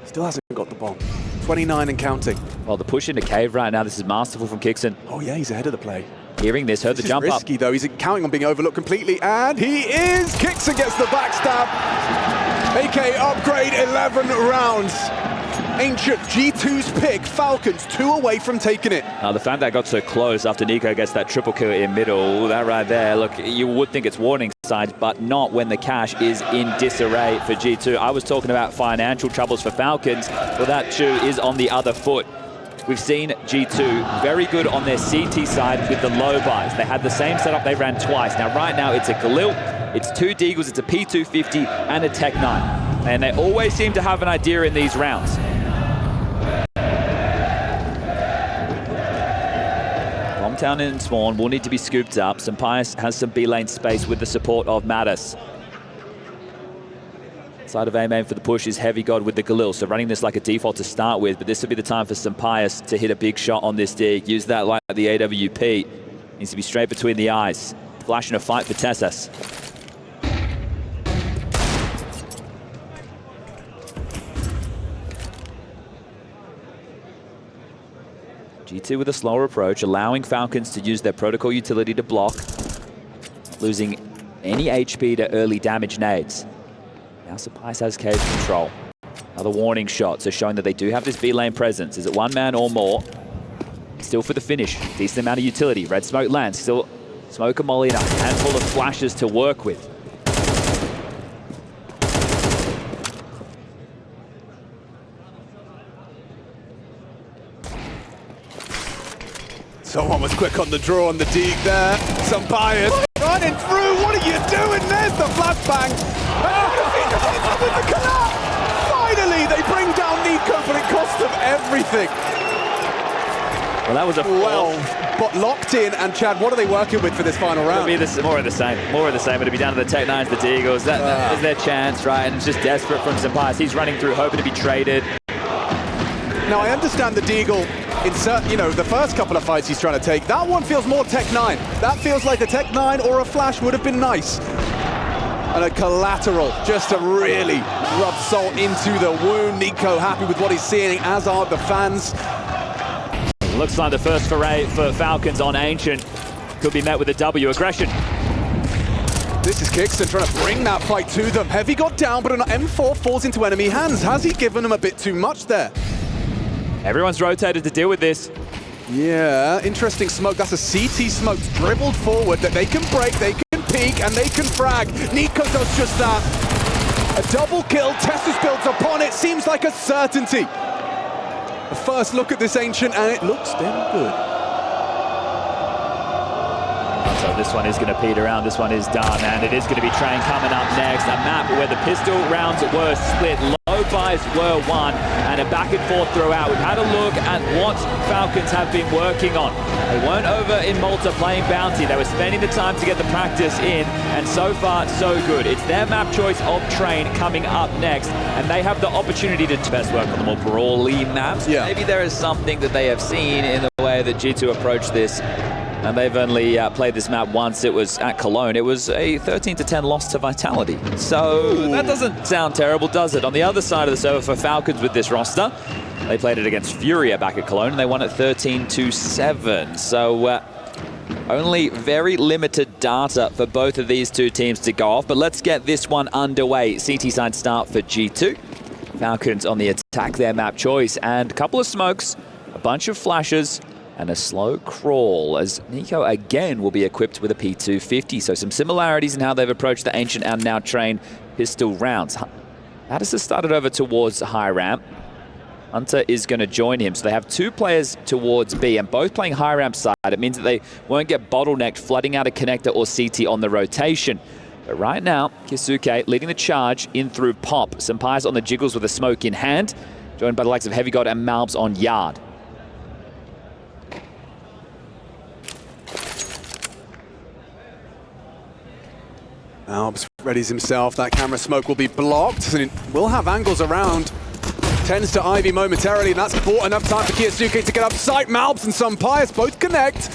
Still hasn't got the bomb. 29 and counting. Well, the push into cave right now. This is masterful from Kixon. Oh yeah, he's ahead of the play. Hearing this, heard the jump up. This is risky though. He's counting on being overlooked completely, and he is. Kixon gets the backstab. AK upgrade 11 rounds. Ancient G2's pick. Falcons 2 away from taking it. Now the fact that got so close after Nico gets that triple kill in middle, that right there, look, you would think it's warning signs, but not when the cash is in disarray for G2. I was talking about financial troubles for Falcons. Well, that shoe is on the other foot. we've seen G2 very good on their CT side with the low buys. They had the same setup they ran twice. Now, right now, it's a Galil, it's 2 Deagles, it's a P250, and a Tech 9. And they always seem to have an idea in these rounds. Bombtown and Spawn will need to be scooped up. Sampaius has some B-lane space with the support of Mattis. Side of aim for the push is Heavy God with the Galil, so running this like a default to start with, but this will be the time for Sampaius to hit a big shot on this dig. Use that like the AWP. Needs to be straight between the eyes. Flash and a fight for Tessas. G2 with a slower approach, allowing Falcons to use their protocol utility to block, losing any HP to early damage nades. Now Sampaius has cage control. Another warning shot, so showing that they do have this B-lane presence. Is it one man or more? Still for the finish. Decent amount of utility. Red smoke lands. Still smoke and molly, and a handful of flashes to work with. Someone was quick on the draw on the dig there. Sampaius running through. What are you doing? There's the flashbang. With the collapse. Finally, they bring down Nico, but it cost them everything. Well, that was a but locked in. And Chad, what are they working with for this final round? It'll be more of the same. More of the same. It'll be down to the Tech 9s, the Deagles. That is their chance, right? And it's just desperate from Sampaius. He's running through, hoping to be traded. Now, I understand the Deagle insert, the first couple of fights he's trying to take. That one feels more Tech 9. That feels like a Tech 9 or a flash would have been nice. And a collateral, just to really rub salt into the wound. Nico happy with what he's seeing, as are the fans. Looks like the first foray for Falcons on Ancient could be met with a W. Aggression. This is Kingston trying to bring that fight to them. Heavy got down, but an M4 falls into enemy hands. Has he given him a bit too much there? Everyone's rotated to deal with this. Yeah, interesting smoke. That's a CT smoke dribbled forward that they can break, they can peek, and they can frag. Nico does just that. A double kill, Tessus builds upon it, seems like a certainty. A first look at this Ancient, and it looks damn good. So this one is going to peter around, this one is done, and it is going to be Train coming up next. A map where the pistol rounds were split, low buys were won, and a back and forth throughout. We've had a look at what Falcons have been working on. They weren't over in Malta playing Bounty. They were spending the time to get the practice in, and so far, so good. It's their map choice of Train coming up next, and they have the opportunity to best work on the more brawly maps. Yeah. Maybe there is something that they have seen in the way that G2 approached this. And they've only played this map once. It was at Cologne. It was a 13-10 loss to Vitality. So that doesn't sound terrible, does it? On the other side of the server for Falcons with this roster, they played it against Furia back at Cologne, and they won it 13-7. So only very limited data for both of these two teams to go off. But let's get this one underway. CT side start for G2. Falcons on the attack, their map choice, and a couple of smokes, a bunch of flashes, and a slow crawl, as Nico again will be equipped with a P250. So some similarities in how they've approached the Ancient and now Train pistol rounds. Mattis has started over towards high ramp. Hunter is going to join him. So they have two players towards B, and both playing high ramp side. It means that they won't get bottlenecked, flooding out a connector or CT on the rotation. But right now, Kisuke leading the charge in through Pop. Sampaius on the jiggles with a smoke in hand, joined by the likes of Heavy God and Malbs on Yard. Malbs readies himself. That camera smoke will be blocked, and it will have angles around. Tends to Ivy momentarily, and that's bought enough time for Kisuke to get up sight. Malbs and Sampaius both connect.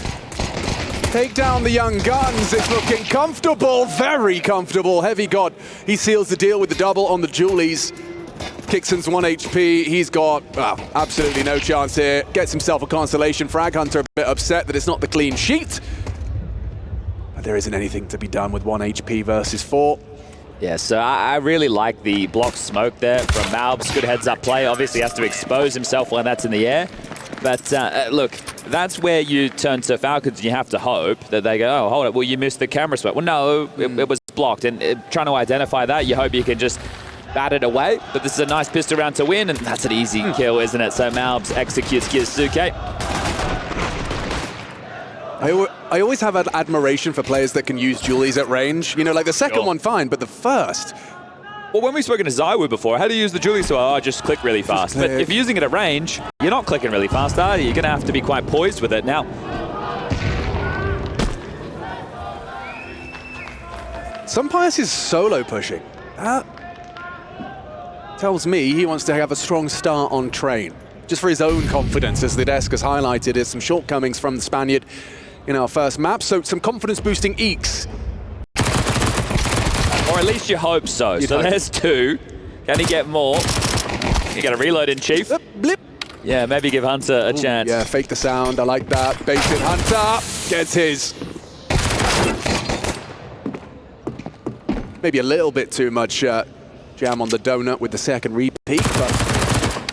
Take down the young guns. It's looking comfortable, very comfortable. Heavy God, he seals the deal with the double on the Julies. Kixon's 1 HP. He's got absolutely no chance here. Gets himself a consolation. Frag Hunter a bit upset that it's not the clean sheet. There isn't anything to be done with 1 HP versus 4. Yeah, so I really like the block smoke there from Malbs. Good heads-up play. Obviously has to expose himself when that's in the air. But look, that's where you turn to Falcons and you have to hope that they go, oh, hold up, well, you missed the camera smoke. Well, no, it was blocked. And trying to identify that, you hope you can just batted away, but this is a nice pistol round to win, and that's an easy kill, isn't it? So Malbs executes Kyosuke. I always have an admiration for players that can use dualies at range. You know, like the second one, fine, but the first. Well, when we've spoken to Zywoo before, how do you use the dually? So, I just click really fast. But if you're using it at range, you're not clicking really fast, are you? You're going to have to be quite poised with it. Now, Sampayas is solo pushing. That tells me he wants to have a strong start on train, just for his own confidence, as the desk has highlighted. There's some shortcomings from the Spaniard in our first map, so some confidence-boosting eeks. or at least you hope so. So there's 2. Can he get more? You got a reload in, Chief. Blip. Yeah, maybe give Hunter a chance. Yeah, fake the sound. I like that. Basic Hunter gets his. Maybe a little bit too much jam on the donut with the second repeat, but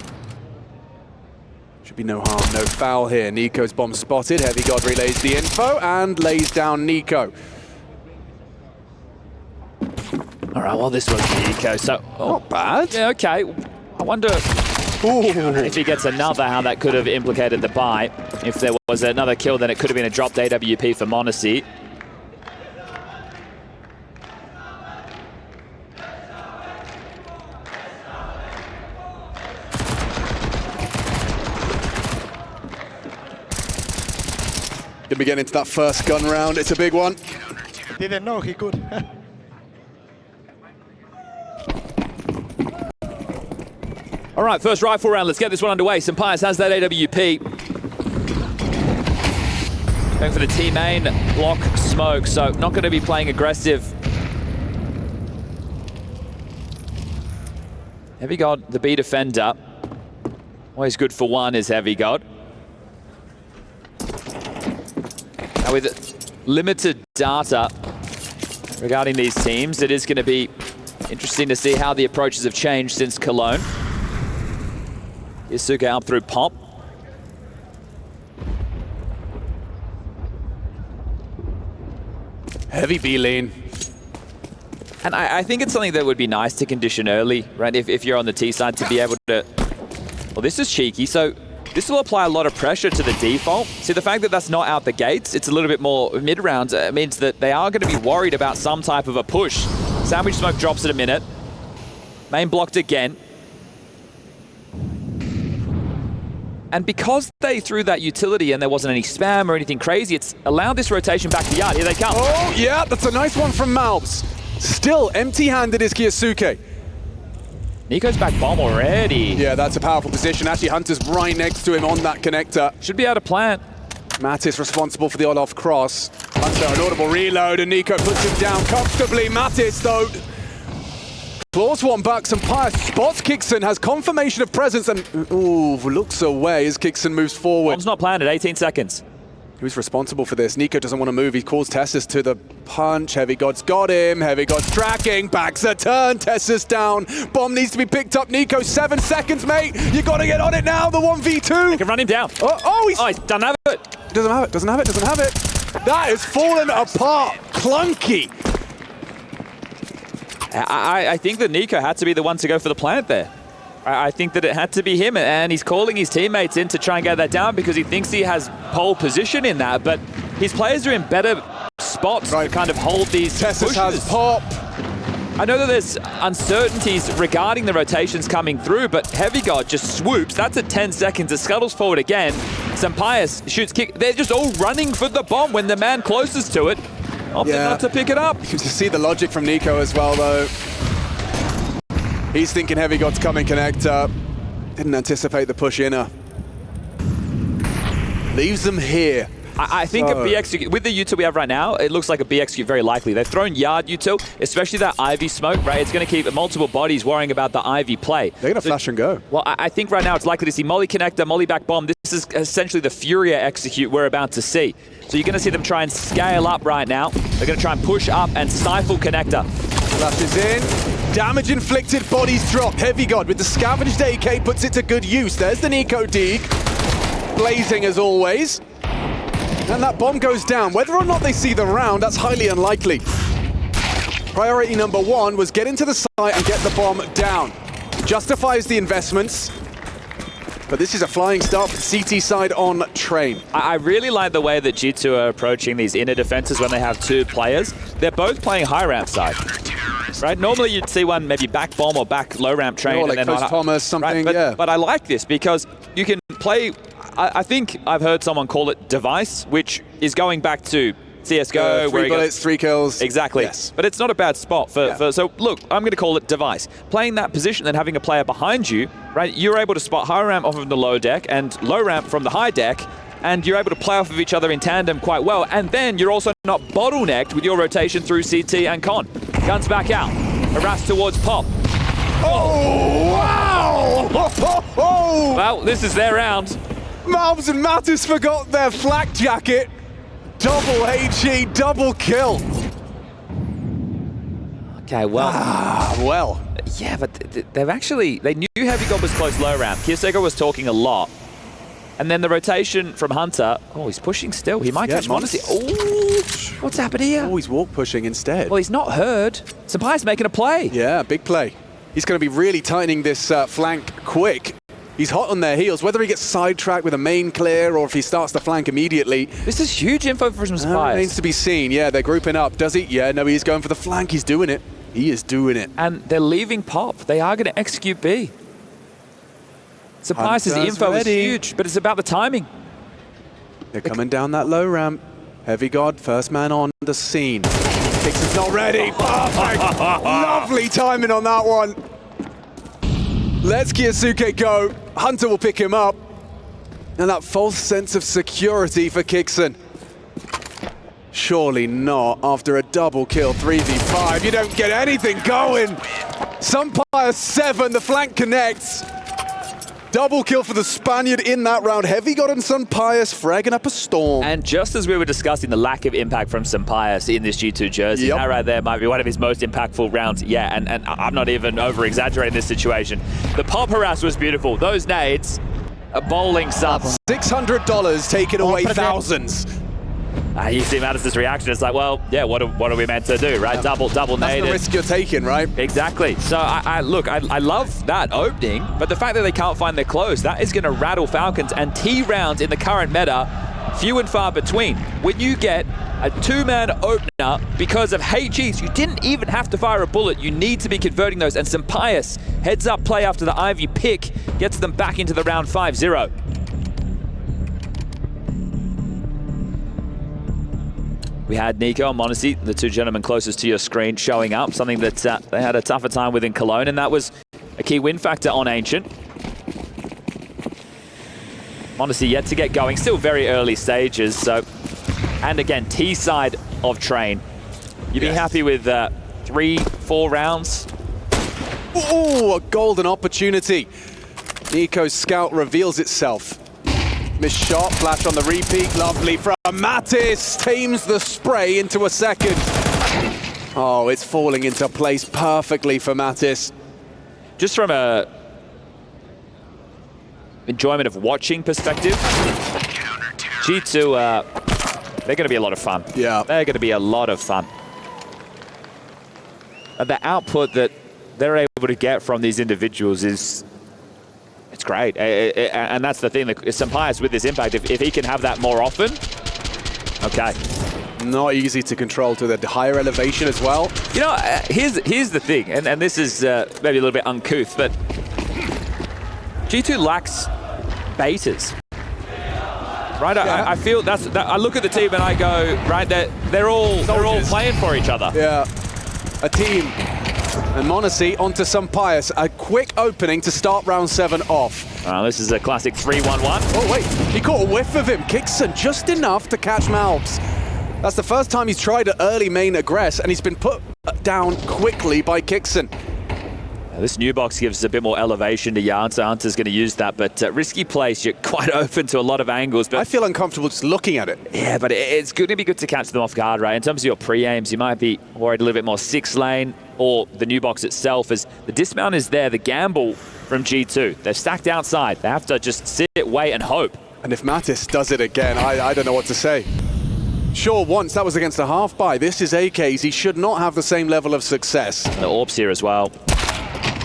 should be no harm, no foul here. Nico's bomb spotted. Heavy God relays the info and lays down Nico. All right, well, this was Nico, so... Not bad. Yeah, okay. I wonder if he gets another, how that could have implicated the buy. If there was another kill, then it could have been a dropped AWP for m0NESY. Gonna be getting into that first gun round. It's a big one. Didn't know he could. All right, first rifle round. Let's get this one underway. Sampayas has that AWP. Going for the T main, block, smoke, so not going to be playing aggressive. Heavy God, the B defender. Always good for one is Heavy God. Now with limited data regarding these teams, it is going to be interesting to see how the approaches have changed since Cologne. Isuka up through pop. Heavy B lane. And I think it's something that would be nice to condition early, right? If you're on the T side, to be able to... Well, this is cheeky, so this will apply a lot of pressure to the default. See, the fact that that's not out the gates, it's a little bit more mid-round, means that they are going to be worried about some type of a push. Sandwich smoke drops at a minute. Main blocked again. And because they threw that utility and there wasn't any spam or anything crazy, it's allowed this rotation back to Yard. Here they come. Oh, yeah, that's a nice one from Malbs. Still empty-handed is Kyosuke. Nico's back bomb already. Yeah, that's a powerful position. Actually, Hunter's right next to him on that connector. Should be able to plant. Mattis responsible for the on-off cross. Hunter, an audible reload, and Nico puts him down comfortably. Mattis, though, claws one back. Sampayas spots Kixon, has confirmation of presence, and ooh, looks away as Kixon moves forward. Bomb's not planted, 18 seconds. Who's responsible for this? Nico doesn't want to move. He calls Tessus to the punch. Heavy God's got him. Heavy God's tracking. Backs a turn. Tessus down. Bomb needs to be picked up. Nico, 7 seconds, mate. You got to get on it now. The 1v2. They can run him down. He doesn't have it. Doesn't have it. Doesn't have it. Doesn't have it. That is fallen apart. Clunky. I think that Nico had to be the one to go for the plant there. I think that it had to be him, and he's calling his teammates in to try and get that down because he thinks he has pole position in that, but his players are in better spots to kind of hold these Tessus has pop. I know that there's uncertainties regarding the rotations coming through, but Heavy God just swoops. That's at 10 seconds. It scuttles forward again. Sampayas shoots kick. They're just all running for the bomb when the man closest to it opted not to pick it up. You can see the logic from Nico as well, though. He's thinking Heavy God's coming connector. Didn't anticipate the push inner. Leaves them here. I think a BX, with the util we have right now, it looks like a BX very likely. They've thrown Yard util, especially that Ivy smoke, right? It's going to keep multiple bodies worrying about the Ivy play. They're going to flash and go. Well, I think right now it's likely to see Molly connector, Molly back bomb. This is essentially the Furia execute we're about to see. So you're going to see them try and scale up right now. They're going to try and push up and stifle connector. Flashes in. Damage inflicted, bodies drop. Heavy God with the scavenged AK puts it to good use. There's the Nico Deeg. Blazing as always. And that bomb goes down. Whether or not they see the round, that's highly unlikely. Priority number one was get into the site and get the bomb down. Justifies the investments. But this is a flying start for the CT side on Train. I really like the way that G2 are approaching these inner defenses when they have two players. They're both playing high ramp side. Right? Normally you'd see one maybe back bomb or back low ramp Train. Or like and then Coast Thomas, something, right? yeah. But I like this because you can play, I think I've heard someone call it device, which is going back to CSGO. Three bullets, 3 kills. Exactly. Yes. But it's not a bad spot for so look, I'm going to call it device. Playing that position and having a player behind you, right? You're able to spot high ramp off of the low deck and low ramp from the high deck, and you're able to play off of each other in tandem quite well. And then you're also not bottlenecked with your rotation through CT and Con. Guns back out. Harass towards Pop. Oh, wow! Well, this is their round. Malbs and Mattis forgot their flak jacket. Double HE, double kill. Okay, well. Well. Yeah, but they knew Heavy God was close low ramp. Kirsego was talking a lot. And then the rotation from Hunter. Oh, he's pushing still. He might catch Modesty. Oh, what's happened here? Oh, he's walk pushing instead. Well, he's not heard. Sampai's making a play. Yeah, big play. He's going to be really tightening this flank quick. He's hot on their heels. Whether he gets sidetracked with a main clear or if he starts the flank immediately. This is huge info for some Sampais. Remains to be seen. Yeah, they're grouping up. Does he? Yeah, no, he's going for the flank. He's doing it. He is doing it. And they're leaving Pop. They are going to execute B. Sampais' info is huge, but it's about the timing. They're coming down that low ramp. Heavy God, first man on the scene. Kixon's not ready. Perfect. Lovely timing on that one. Let's Kiyasuke go. Hunter will pick him up. And that false sense of security for Kixon. Surely not. After a double kill, 3v5, you don't get anything going. Sumpire 7, the flank connects. Double kill for the Spaniard in that round. Heavy God and Sampaius fragging up a storm. And just as we were discussing the lack of impact from Sampaius in this G2 jersey, that right there might be one of his most impactful rounds yet. And I'm not even over-exaggerating this situation. The Pop harass was beautiful. Those nades, a bowling sub. $600 taking away thousands. You see Mattis' reaction. It's like, well, yeah, what are we meant to do, right? Double That's nade. the risk you're taking, right? Exactly. So I love that opening, but the fact that they can't find their close, that is going to rattle Falcons. And T rounds in the current meta, few and far between. When you get a two-man opener because of HEs, you didn't even have to fire a bullet. You need to be converting those. And Sampaius heads up play after the Ivy pick, gets them back into the round 5-0. We had Nico and Modesty, the two gentlemen closest to your screen, showing up, something that they had a tougher time with in Cologne, and that was a key win factor on Ancient. Modesty yet to get going, still very early stages, so... And again, T side of Train. You'd be happy with 3-4 rounds? Oh, a golden opportunity. Nico's scout reveals itself. Missed shot, flash on the repeat, lovely from Mattis, tames the spray into a second. Oh, it's falling into place perfectly for Mattis. Just from a enjoyment of watching perspective, G2, they're going to be a lot of fun. Yeah. They're going to be a lot of fun. And the output that they're able to get from these individuals is... It's great, and that's the thing. Sampaius with this impact, if he can have that more often, okay. Not easy to control to the higher elevation as well. You know, here's the thing, and this is maybe a little bit uncouth, but G2 lacks betas. Right, I feel I look at the team and I go, right, they're all playing for each other. Yeah, a team. And Monacy onto Sampaius. A quick opening to start round 7 off. This is a classic 3-1-1. Oh, wait. He caught a whiff of him. Kixon just enough to catch Malbs. That's the first time he's tried an early main aggress, and he's been put down quickly by Kixon. This new box gives a bit more elevation to Yarn, so Hunter's going to use that, but risky place. You're quite open to a lot of angles. But I feel uncomfortable just looking at it. Yeah, but it's going to be good to catch them off guard, right? In terms of your pre-aims, you might be worried a little bit more 6-lane or the new box itself, as the dismount is there, the gamble from G2. They're stacked outside. They have to just sit, wait, and hope. And if Mattis does it again, I don't know what to say. Sure, once that was against a half-buy. This is AK's. He should not have the same level of success. The Orbs here as well.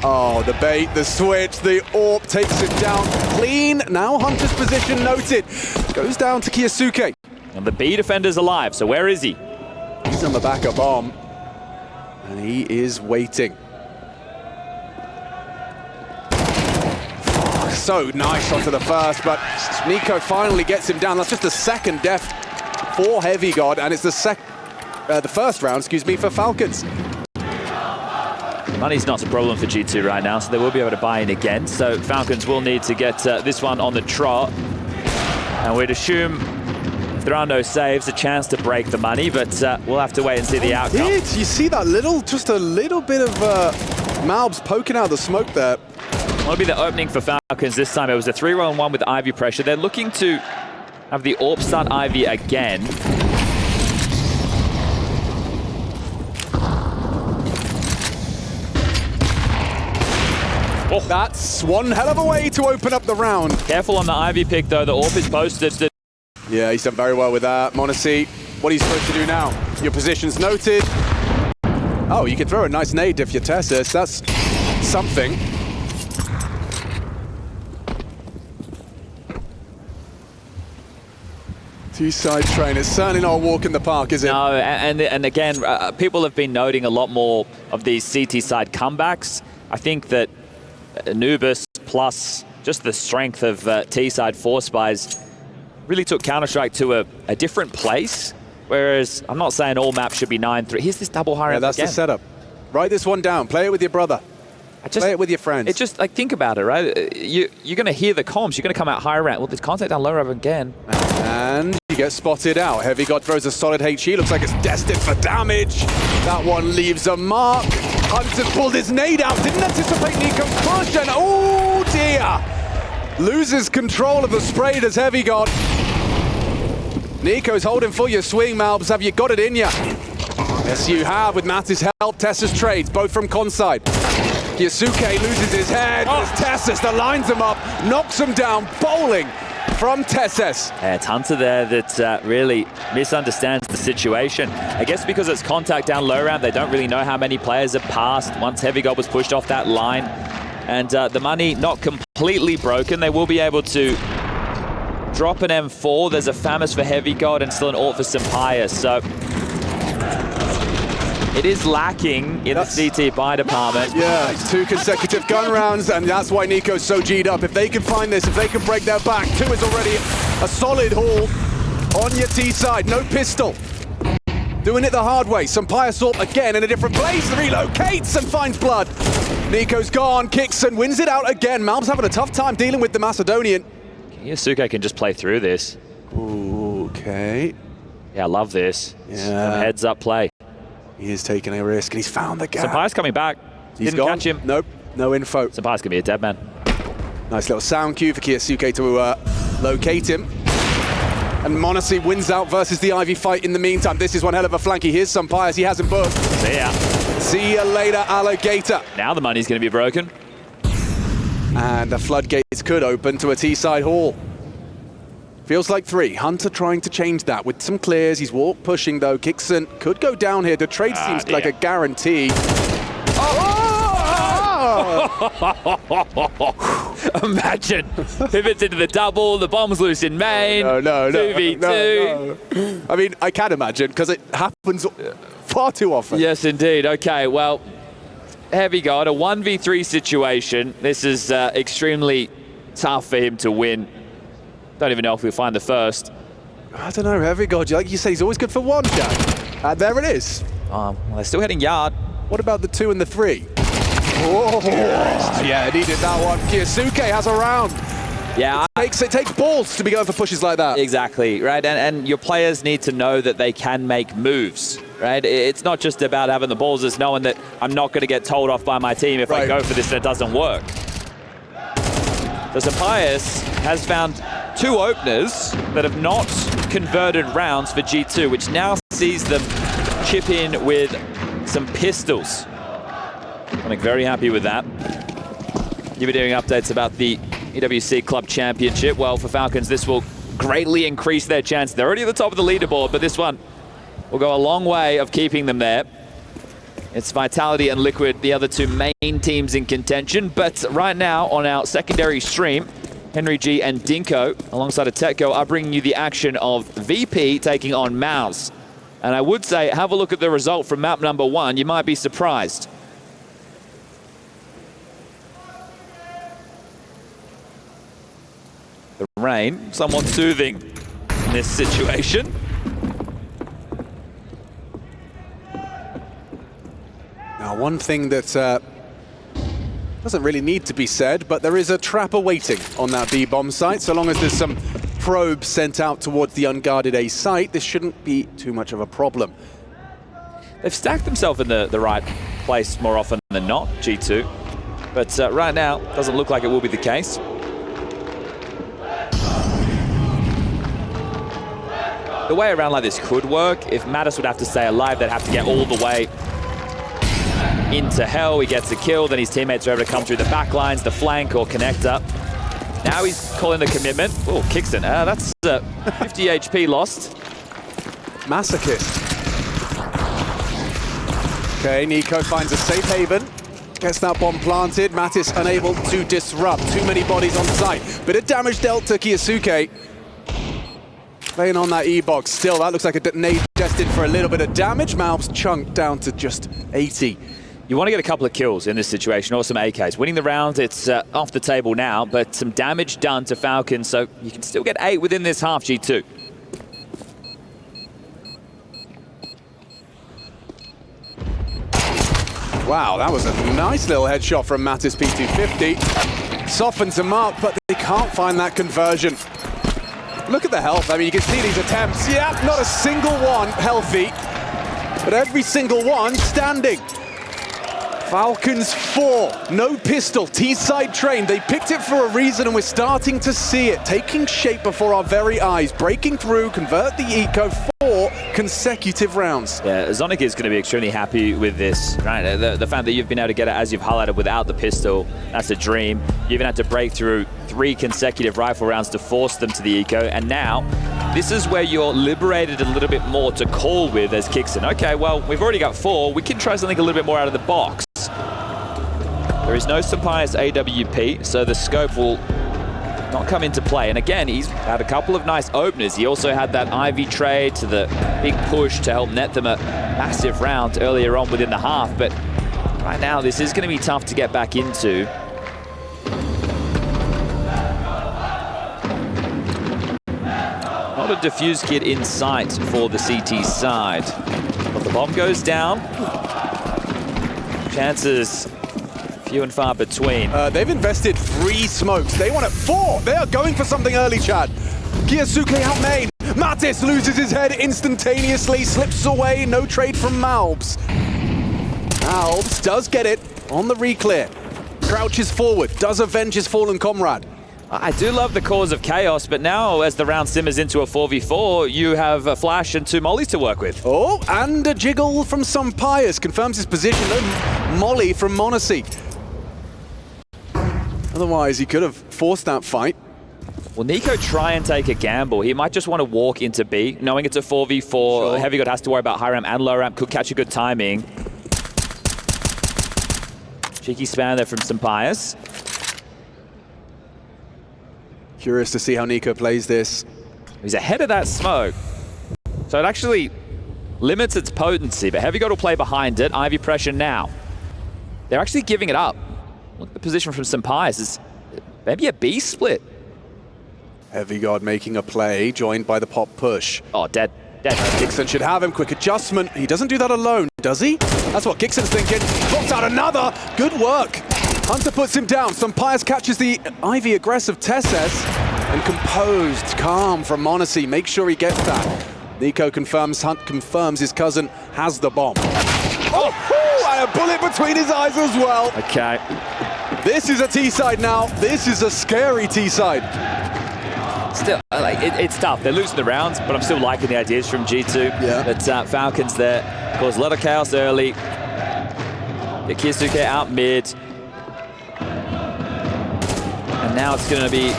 Oh, the bait, the switch, the AWP takes him down clean. Now Hunter's position noted. Goes down to Kiyosuke. And the B defender's alive, so where is he? He's on the back of bomb. And he is waiting. Oh, so nice onto the first, but Nico finally gets him down. That's just the second death for Heavy God, and it's the first round, excuse me, for Falcons. Money's not a problem for G2 right now, so they will be able to buy in again. So Falcons will need to get this one on the trot. And we'd assume if there are no saves, a chance to break the money, but we'll have to wait and see the outcome. You see that just a little bit of Malbs poking out the smoke there. That'll be the opening for Falcons this time. It was a 3-1-1 with Ivy pressure. They're looking to have the AWP start Ivy again. Oh. That's one hell of a way to open up the round. Careful on the Ivy pick, though. The AWP is posted. Yeah, he's done very well with that. m0NESY, what are you supposed to do now? Your position's noted. Oh, you can throw a nice nade if you're Tessus. That's something. T-side train. It's certainly not a walk in the park, is it? No, and again, people have been noting a lot more of these CT side comebacks. I think that Anubis plus just the strength of T-side force buys really took Counter-Strike to a different place. Whereas I'm not saying all maps should be 9-3. Here's this double high. Yeah, that's again. the setup. Write this one down. Play it with your brother. Play it with your friends. It's just like, think about it, right? You're going to hear the comms. You're going to come out higher rank. Well, there's contact down low ramp again. And you get spotted out. Heavy God throws a solid HE. Looks like it's destined for damage. That one leaves a mark. Hunter's pulled his nade out. Didn't anticipate Nico's push. And oh dear. Loses control of the spray as Heavy God. Nico's holding for your swing, Malbs. Have you got it in ya? Yes, you have, with Mattis' help. Tessus trades, both from conside. Kiyosuke loses his head. It's Tessus that lines him up, knocks him down, bowling from Tessus. Yeah, it's Hunter there that really misunderstands the situation. I guess because it's contact down low ramp, they don't really know how many players have passed once Heavy God was pushed off that line. And the money not completely broken. They will be able to drop an M4. There's a Famus for Heavy God and still an AWP for Sampaya. So it is lacking in the CT buy department. Yeah, it's 2 consecutive gun rounds, and that's why Nico's so G'd up. If they can find this, if they can break their back, 2 is already a solid haul on your T side. No pistol. Doing it the hard way. Sampaya Sorp again in a different place. Relocates and finds blood. Nico's gone. Kixon wins it out again. Malb's having a tough time dealing with the Macedonian. Yasuke can just play through this. Ooh, okay. Yeah, I love this. Yeah. Heads up play. He is taking a risk, and he's found the gap. Sampaya's coming back. He's Didn't gone. catch him. Nope, no info. Sampaya's gonna be a dead man. Nice little sound cue for Kiyosuke to locate him. And m0NESY wins out versus the Ivy fight in the meantime. This is one hell of a flanky. Here's Sampaya as he hasn't booked. See ya. See ya later, Alligator. Now the money's gonna be broken. And the floodgates could open to a T-side haul. Feels like 3. Hunter trying to change that with some clears. He's walk pushing though. Kixon could go down here. The trade seems like a guarantee. Imagine. Pivots into the double. The bomb's loose in main. No. 2v2. No. I mean, I can imagine because it happens far too often. Yes, indeed. Okay, well, Heavy God, a 1v3 situation. This is extremely tough for him to win. Don't even know if we'll find the first. I don't know, Heavy God. Like you say, he's always good for 1, Jack. And there it is. Well, they're still heading yard. What about the 2 and the 3? Oh, yeah, needed that one. Kiyosuke has a round. Yeah. It takes balls to be going for pushes like that. Exactly, right? And your players need to know that they can make moves, right? It's not just about having the balls, it's knowing that I'm not going to get told off by my team if I go for this and it doesn't work. So Sampayas has found 2 openers that have not converted rounds for G2, which now sees them chip in with some pistols. I'm very happy with that. You've been doing updates about the EWC Club Championship. Well, for Falcons, this will greatly increase their chance. They're already at the top of the leaderboard, but this one will go a long way of keeping them there. It's Vitality and Liquid, the other two main teams in contention. But right now on our secondary stream, Henry G and Dinko, alongside of Techco, are bringing you the action of VP taking on Mouse. And I would say, have a look at the result from map number 1. You might be surprised. The rain, somewhat soothing in this situation. Now, one thing that doesn't really need to be said, but there is a trap awaiting on that B-bomb site. So long as there's some probes sent out towards the unguarded A site, this shouldn't be too much of a problem. They've stacked themselves in the right place more often than not, G2. But right now, doesn't look like it will be the case. The way around like this could work. If Mattis would have to stay alive, they'd have to get all the way into hell. He gets a kill, then his teammates are able to come through the back lines, the flank or connector. Now he's calling the commitment. Oh, Kixon. That's 50 HP lost. Masochist. Okay, Nico finds a safe haven. Gets that bomb planted. Mattis unable to disrupt. Too many bodies on site. Bit of damage dealt to Kiyosuke. Playing on that E-box. Still, that looks like a detonate destined for a little bit of damage. Malb's chunked down to just 80. You want to get a couple of kills in this situation, or some AKs. Winning the round, it's off the table now, but some damage done to Falcons, so you can still get 8 within this half, G2. Wow, that was a nice little headshot from Mattis P250. Softens him up, but they can't find that conversion. Look at the health. I mean, you can see these attempts. Yeah, not a single one healthy, but every single one standing. Falcons 4, no pistol, T-side train. They picked it for a reason, and we're starting to see it taking shape before our very eyes. Breaking through, convert the eco, 4 consecutive rounds. Yeah, Zonic is going to be extremely happy with this, right? The fact that you've been able to get it, as you've highlighted, without the pistol, that's a dream. You even had to break through 3 consecutive rifle rounds to force them to the eco, and now this is where you're liberated a little bit more to call with as Kixon. Okay, well, we've already got 4. We can try something a little bit more out of the box. There is no Sampai's AWP, so the scope will not come into play. And again, he's had a couple of nice openers. He also had that Ivy trade to the big push to help net them a massive round earlier on within the half. But right now, this is going to be tough to get back into. Not a defuse kit in sight for the CT side. But the bomb goes down. Chances few and far between. They've invested 3 smokes. They want it 4. They are going for something early, Chad. Kiyosuke out main. Mattis loses his head instantaneously, slips away. No trade from Malbs. Malbs does get it on the reclear. Crouches forward, does avenge his fallen comrade. I do love the cause of chaos, but now as the round simmers into a 4v4, you have a flash and 2 mollies to work with. Oh, and a jiggle from Sampai's confirms his position. Molly from Monacy. Otherwise, he could have forced that fight. Will Nico try and take a gamble? He might just want to walk into B, knowing it's a 4v4. Sure. Heavy God has to worry about high ramp and low ramp. Could catch a good timing. Cheeky spam there from Sampai's. Curious to see how Nico plays this. He's ahead of that smoke. So it actually limits its potency, but Heavy God will play behind it. Ivy pressure now. They're actually giving it up. Look at the position from Sampai's. It's maybe a B split. Heavy God making a play, joined by the pop push. Oh, dead. Dead. Kixon should have him. Quick adjustment. He doesn't do that alone, does he? That's what Kixon's thinking. Drops out another. Good work. Hunter puts him down. Sampai's catches the Ivy aggressive Tesses. And composed, calm from Monacy. Make sure he gets that. Nico confirms Hunt confirms his cousin has the bomb. Oh, and a bullet between his eyes as well. Okay. This is a T-side now. This is a scary T-side. Still, like, it's tough. They're losing the rounds, but I'm still liking the ideas from G2. Yeah. But Falcons there cause a lot of chaos early. Get Kiyosuke out mid. And now it's going to be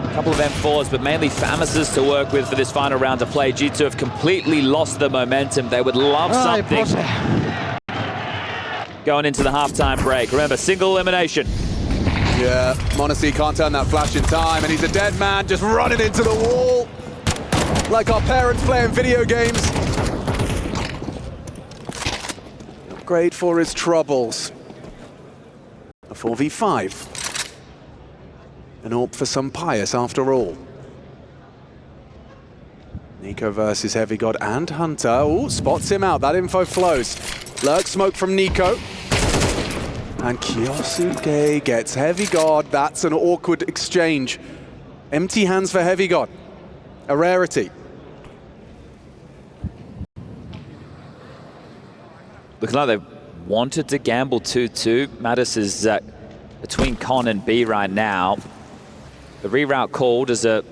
A couple of M4s, but mainly Famises to work with for this final round of play. G2 have completely lost the momentum. They would love something going into the halftime break. Remember, single elimination. Yeah, m0NESY can't turn that flash in time, and he's a dead man just running into the wall. Like our parents playing video games. Great for his troubles. A 4v5. An AWP for some pious after all. NiKo versus Heavy God and Hunter. Oh, spots him out. That info flows. Lurk smoke from NiKo. And Kyosuke gets Heavy God. That's an awkward exchange. Empty hands for Heavy God. A rarity. Looking like they wanted to gamble 2-2. Mattis is between Con and B right now. The reroute called as a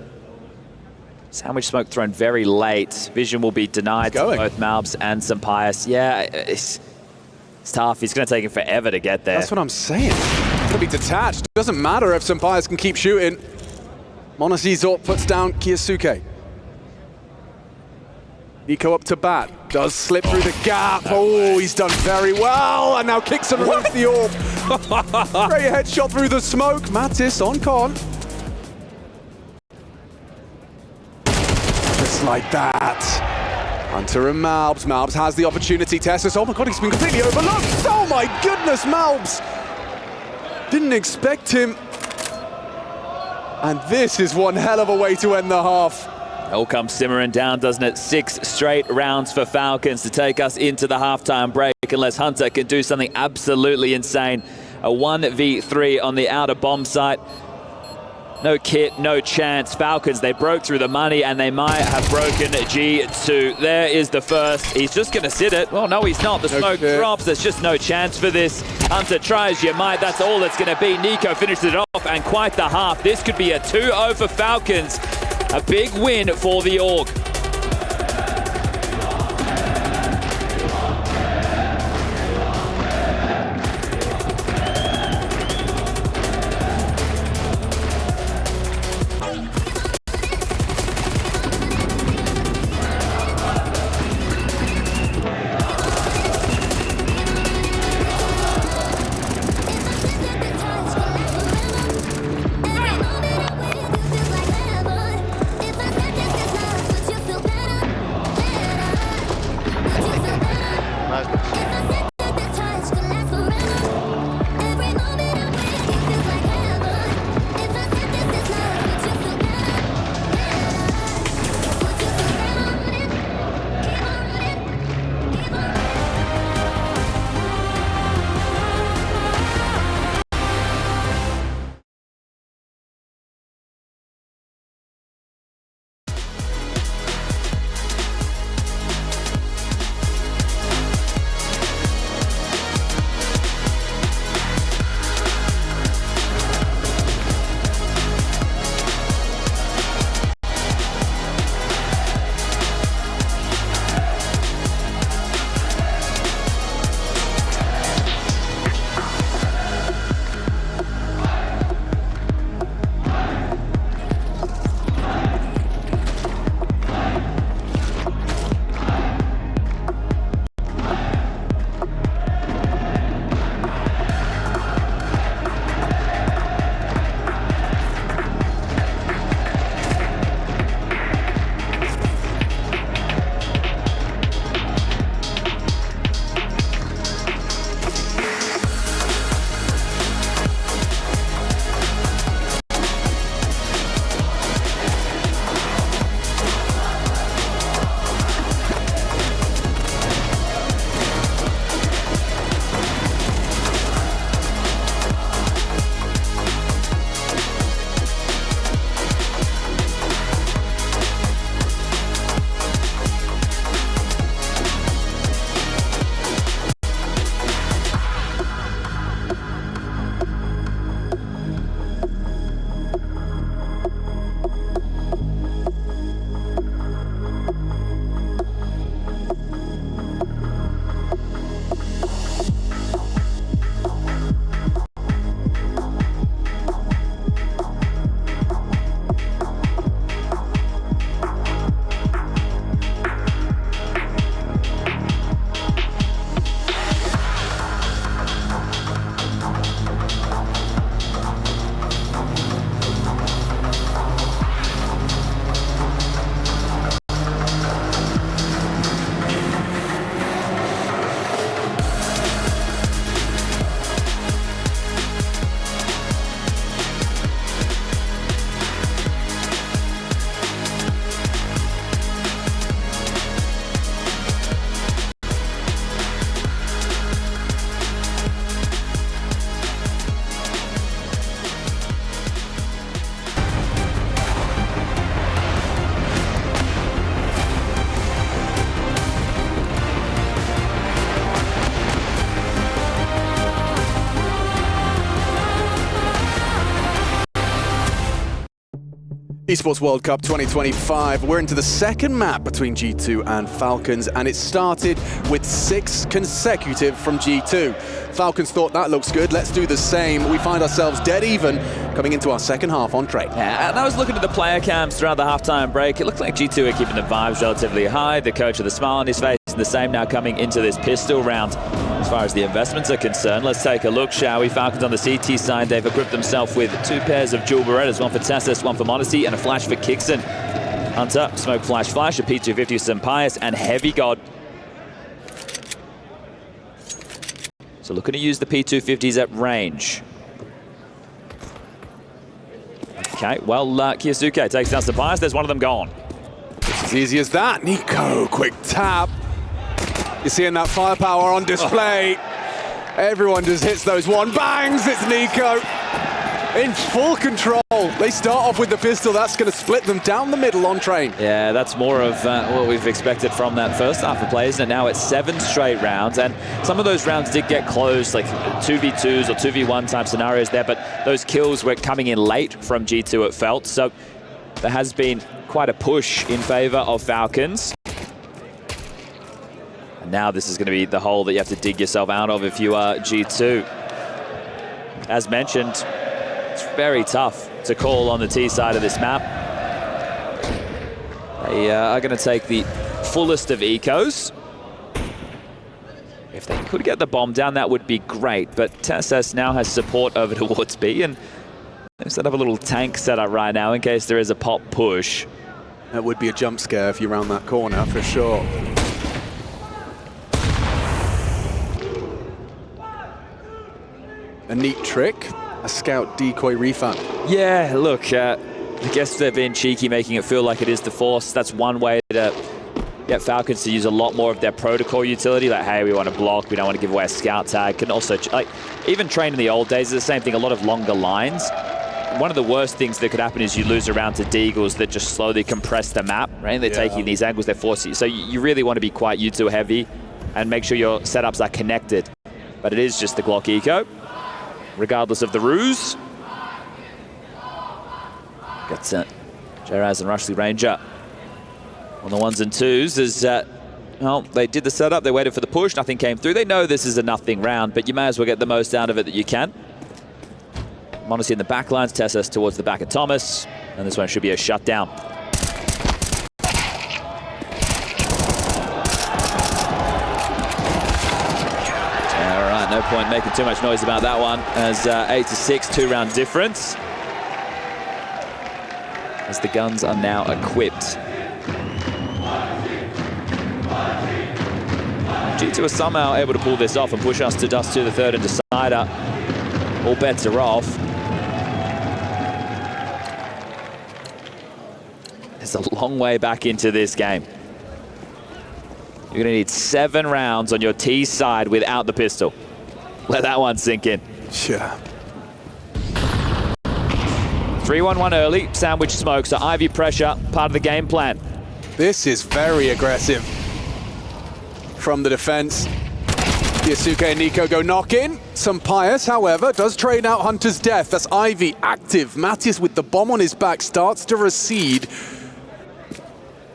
sandwich smoke thrown very late. Vision will be denied to both Malbs and Sampaius. Yeah, it's tough. He's going to take him forever to get there. That's what I'm saying. It's going to be detached. It doesn't matter if Sampaius can keep shooting. m0NESY Zorp puts down Kyosuke. NiKo up to bat. Does slip through the gap. Oh, he's done very well. And now kicks him around the AWP. Great headshot through the smoke. Mattis on Con. Just like that. Hunter and Malbs. Malbs has the opportunity. Tessus. Oh my god, he's been completely overlooked. Oh my goodness, Malbs. Didn't expect him. And this is one hell of a way to end the half. All comes simmering down, doesn't it? 6 straight rounds for Falcons to take us into the halftime break, unless Hunter can do something absolutely insane. A 1v3 on the outer bomb site. No kit, no chance. Falcons, they broke through the money, and they might have broken G2. There is the first. He's just going to sit it. Well, no, he's not. The smoke drops. There's just no chance for this. Hunter tries you might. That's all it's going to be. NiKo finishes it off, and quite the half. This could be a 2-0 for Falcons. A big win for the org. Esports World Cup 2025. We're into the second map between G2 and Falcons, and it started with 6 consecutive from G2. Falcons thought that looks good, let's do the same. We find ourselves dead even coming into our second half on trade. Yeah, and I was looking at the player cams throughout the halftime break. It looked like G2 are keeping the vibes relatively high. The coach with a smile on his face, and the same now coming into this pistol round. As far as the investments are concerned, let's take a look, shall we? Falcons on the CT side, they've equipped themselves with 2 pairs of dual Berettas, one for Tessus, one for Modesty, and a flash for Kixon. Hunter, Smoke, Flash, a P250, some Pius, and Heavy God. So looking to use the P250s at range. Okay, well, Kiyosuke takes down some Pius. There's one of them gone. It's as easy as that. Nico, quick tap. You're seeing that firepower on display. Everyone just hits those one bangs. It's Nico in full control. They start off with the pistol. That's going to split them down the middle on train. Yeah, that's more of what we've expected from that first half of play, isn't it? Now it's 7 straight rounds, and some of those rounds did get close, like 2v2s or 2v1 type scenarios there, but those kills were coming in late from G2, it felt. So there has been quite a push in favor of Falcons. And now this is going to be the hole that you have to dig yourself out of if you are G2. As mentioned, it's very tough to call on the T side of this map. They are going to take the fullest of ecos. If they could get the bomb down, that would be great. But TSS now has support over towards B, and they've set up a little tank setup right now in case there is a pop push. That would be a jump scare if you round that corner, for sure. A neat trick. A scout decoy refund. Yeah, look, I guess they're being cheeky, making it feel like it is the Force. That's one way to get Falcons to use a lot more of their protocol utility. Like, hey, we want to block, we don't want to give away a scout tag. Can also, like, even train in the old days, it's the same thing, a lot of longer lines. One of the worst things that could happen is you lose a round to Deagles that just slowly compress the map, right? They're taking these angles, they're forcing you. So you really want to be quite U2 heavy and make sure your setups are connected. But it is just the Glock Eco, regardless of the ruse. Got Jaraz and Rushley Ranger on the 1s and 2s as, well, they did the setup, they waited for the push, nothing came through. They know this is a nothing round, but you may as well get the most out of it that you can. Modesty in the back lines, Tessus towards the back of Thomas, and this one should be a shutdown. No point making too much noise about that one, as 8-6, 2-round difference. As the guns are now equipped. G2 are somehow able to pull this off and push us to Dust 2, the third and decider. All bets are off. There's a long way back into this game. You're going to need 7 rounds on your T side without the pistol. Let that one sink in. Sure. 3-1-1 early, sandwich smoke, so Ivy pressure, part of the game plan. This is very aggressive from the defense. Kiyosuke and Nico go knock in. Some Pius, however, does train out Hunter's death. That's Ivy active. Matthias with the bomb on his back starts to recede.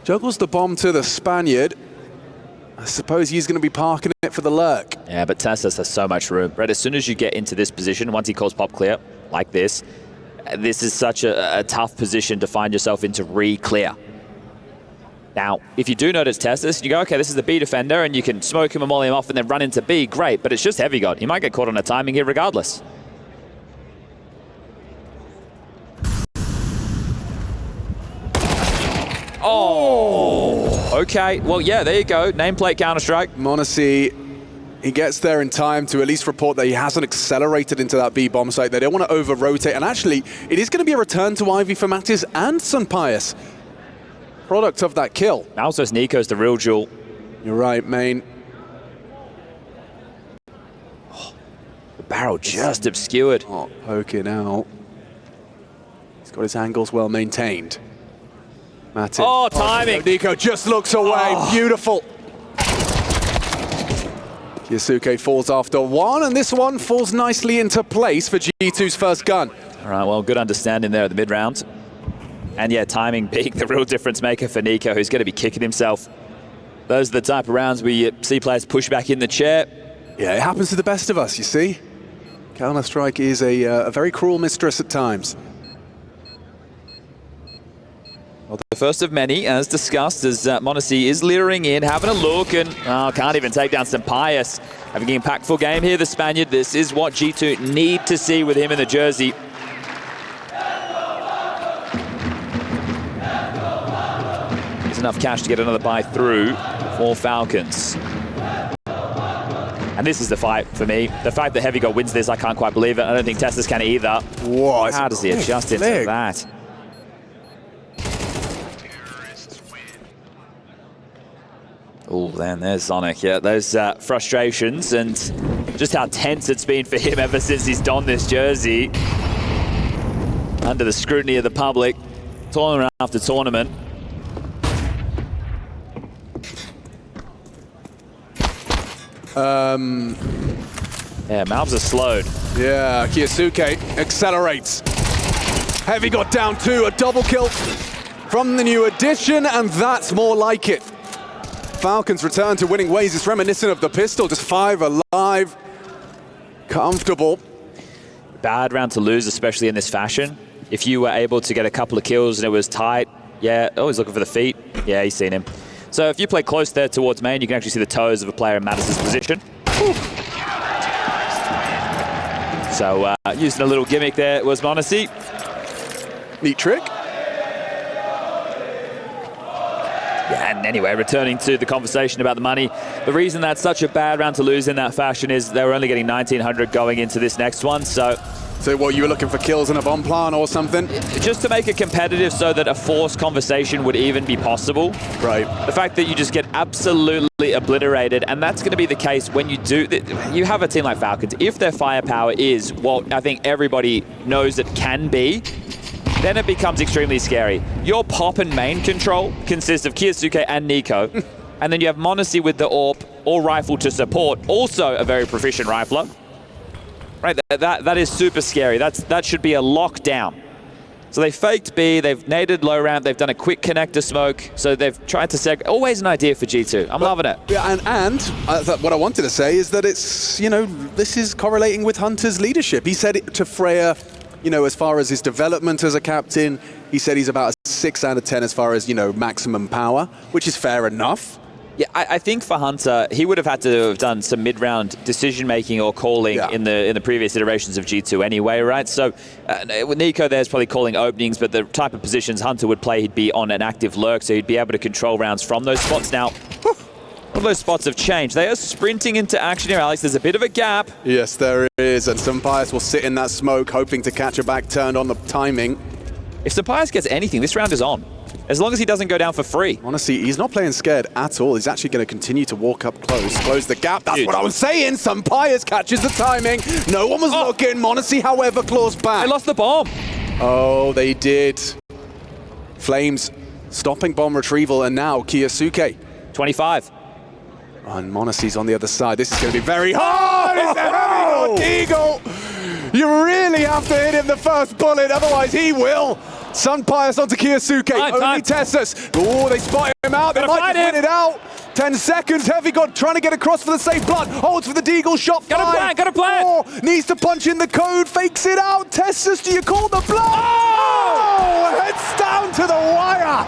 Juggles the bomb to the Spaniard. I suppose he's going to be parking it for the lurk. Yeah, but Tessus has so much room. Right, as soon as you get into this position, once he calls pop clear, like this is such a tough position to find yourself into re-clear. Now, if you do notice Tessus, you go, okay, this is the B defender, and you can smoke him and molly him off and then run into B, great, but it's just Heavy God. He might get caught on a timing here regardless. Oh, okay. Well, yeah, there you go. Nameplate Counter-Strike. Monacy, he gets there in time to at least report that he hasn't accelerated into that B bomb site. They don't want to over-rotate. And actually, it is going to be a return to Ivy for Matthias and Sun Pius. Product of that kill. Now says Nico's the real jewel. You're right, Main. Oh, the barrel just obscured. Oh, poking out. He's got his angles well maintained. Matthias. Oh, timing. Nico just looks away. Oh. Beautiful. Kiyosuke falls after one, and this one falls nicely into place for G2's first gun. All right, well, good understanding there at the mid-round. And yeah, timing being the real difference maker for Nico, who's going to be kicking himself. Those are the type of rounds where you see players push back in the chair. Yeah, it happens to the best of us, you see. Counter-Strike is a very cruel mistress at times. Well, the first of many, as discussed, as m0NESY is leering in, having a look, and can't even take down Sampaius. Having an impactful game here, the Spaniard. This is what G2 need to see with him in the jersey. There's enough cash to get another buy through for Falcons. And this is the fight for me. The fact that HeavyGod wins this, I can't quite believe it. I don't think Teslas can either. Whoa, how does he adjust into that? Oh, then there's Sonic. Yeah, those frustrations and just how tense it's been for him ever since he's donned this jersey. Under the scrutiny of the public, tournament after tournament. Yeah, Malbs are slowed. Yeah, Kiyosuke accelerates. HeavyGod down 2, a double kill from the new addition, and that's more like it. Falcons return to winning ways. It's reminiscent of the pistol, just 5 alive. Comfortable. Bad round to lose, especially in this fashion. If you were able to get a couple of kills and it was tight, yeah, he's looking for the feet. Yeah, he's seen him. So if you play close there towards main, you can actually see the toes of a player in Mattis's position. Whew. So using a little gimmick there was m0NESY. Neat trick. Yeah, and anyway, returning to the conversation about the money, the reason that's such a bad round to lose in that fashion is they were only getting 1,900 going into this next one, so what, you were looking for kills in a bomb plan or something? Just to make it competitive so that a forced conversation would even be possible. Right. The fact that you just get absolutely obliterated, and that's going to be the case when you do, you have a team like Falcons. If their firepower is what I think everybody knows it can be, then it becomes extremely scary. Your pop and main control consists of Kiyosuke and Nico, and then you have m0NESY with the AWP or rifle to support, also a very proficient rifler. Right, that is super scary. That should be a lockdown. So they faked B, they've naded low ramp, they've done a quick connector smoke, so they've tried to always an idea for G2. I'm loving it. Yeah, and what I wanted to say is that it's, this is correlating with Hunter's leadership. He said it to Freya, as far as his development as a captain, he said he's about a 6 out of 10 as far as, maximum power, which is fair enough. Yeah, I think for Hunter, he would have had to have done some mid-round decision-making or calling in the previous iterations of G2 anyway, right? So with Nico there's probably calling openings, but the type of positions Hunter would play, he'd be on an active lurk, so he'd be able to control rounds from those spots. Now, all those spots have changed. They are sprinting into action here, Alex. There's a bit of a gap. Yes, there is, and Sampaius will sit in that smoke, hoping to catch a back turn on the timing. If Sampaius gets anything, this round is on. As long as he doesn't go down for free. Honestly, he's not playing scared at all. He's actually going to continue to walk up close the gap. That's what I was saying. Sampaius catches the timing. No one was looking. m0NESY, however, claws back. They lost the bomb. Oh, they did. Flames stopping bomb retrieval, and now Kiyosuke. 25. And m0NESY's on the other side. This is going to be very hard. It's a HeavyGod Eagle. You really have to hit him the first bullet, otherwise he will. Sampaius onto Kiyosuke, only Tessus. Oh, they spot him out, they might just win it out. 10 seconds, HeavyGod trying to get across for the safe blood. Holds for the deagle shot. Got a plan. Needs to punch in the code, fakes it out. Tessus, do you call the blow? Oh, heads down to the wire.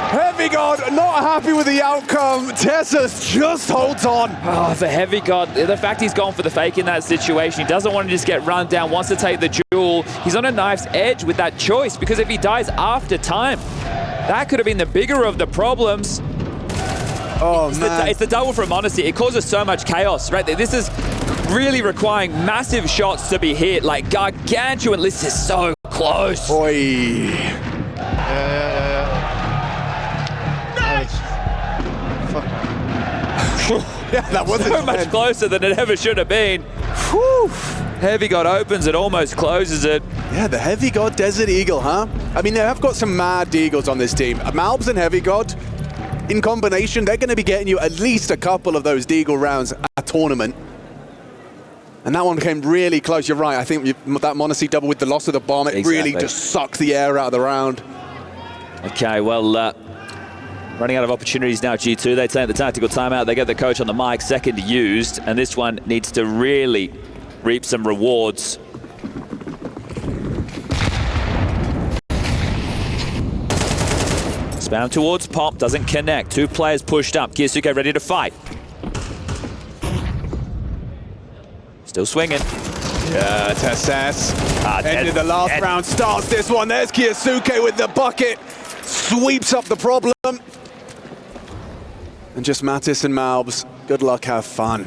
HeavyGod not happy with the outcome. Tessus just holds on. Oh, for HeavyGod, the fact he's gone for the fake in that situation, he doesn't want to just get run down, wants to take the duel. He's on a knife's edge with that choice, because if he dies after time, that could have been the bigger of the problems. Oh, man. It's the double from m0NESY. It causes so much chaos, right? This is really requiring massive shots to be hit, like gargantuan. This is so close. Boy. Yeah, that wasn't so much closer than it ever should have been. Whew. HeavyGod opens it, almost closes it. Yeah, the HeavyGod Desert Eagle, huh? I mean, they have got some mad Eagles on this team. Malbs and HeavyGod, in combination, they're going to be getting you at least a couple of those Deagle rounds a tournament. And that one came really close. You're right. I think that Monacy double with the loss of the bomb, it really just sucked the air out of the round. Okay, well, running out of opportunities now, G2. They take the tactical timeout. They get the coach on the mic, second used. And this one needs to really reap some rewards. Spam towards Pop, doesn't connect. Two players pushed up. Kiyasuke ready to fight. Still swinging. Yeah, Tesses. Ended the last round, starts this one. There's Kiyasuke with the bucket. Sweeps up the problem. And just Mattis and Malbs, good luck, have fun.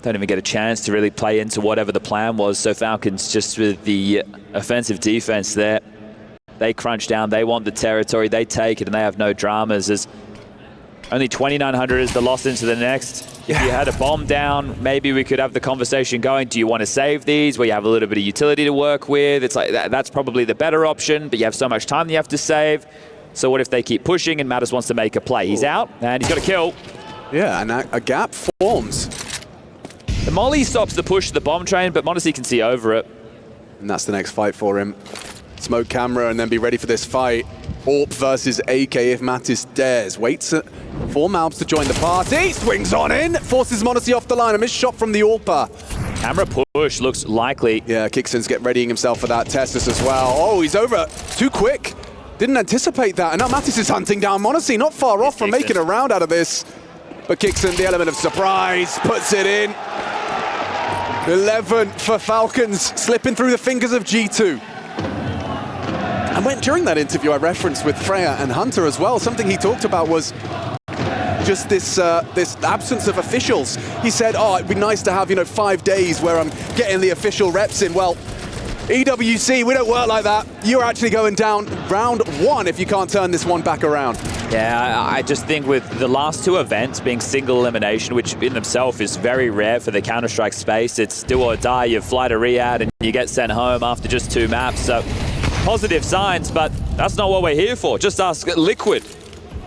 Don't even get a chance to really play into whatever the plan was. So Falcons just with the offensive defense there. They crunch down, they want the territory, they take it, and they have no dramas. As only 2,900 is the loss into the next. If you had a bomb down, maybe we could have the conversation going. Do you want to save these where you have a little bit of utility to work with? It's like that's probably the better option, but you have so much time that you have to save. So what if they keep pushing and Mattis wants to make a play? He's out and he's got a kill. Yeah, and a gap forms. The molly stops the push of the bomb train, but Monacy can see over it. And that's the next fight for him. Smoke camera and then be ready for this fight. Orp versus AK if Mattis dares. Waits for Malbs to join the party. Swings on in, forces Monacy off the line. A missed shot from the Orpa. Camera push looks likely. Yeah, Kickson's readying himself for that. Testis as well. Oh, he's over too quick. Didn't anticipate that. And now Mattis is hunting down Monacy. Not far off from making a round out of this. But Kickson, the element of surprise, puts it in. 11 for Falcons, slipping through the fingers of G2. And during that interview I referenced with Freya and Hunter as well, something he talked about was just this absence of officials. He said, oh, it'd be nice to have, 5 days where I'm getting the official reps in. Well, EWC, we don't work like that. You're actually going down round one if you can't turn this one back around. Yeah, I just think with the last two events being single elimination, which in themselves is very rare for the Counter-Strike space, it's do or die. You fly to Riyadh and you get sent home after just 2 maps. So positive signs, but that's not what we're here for. Just ask Liquid.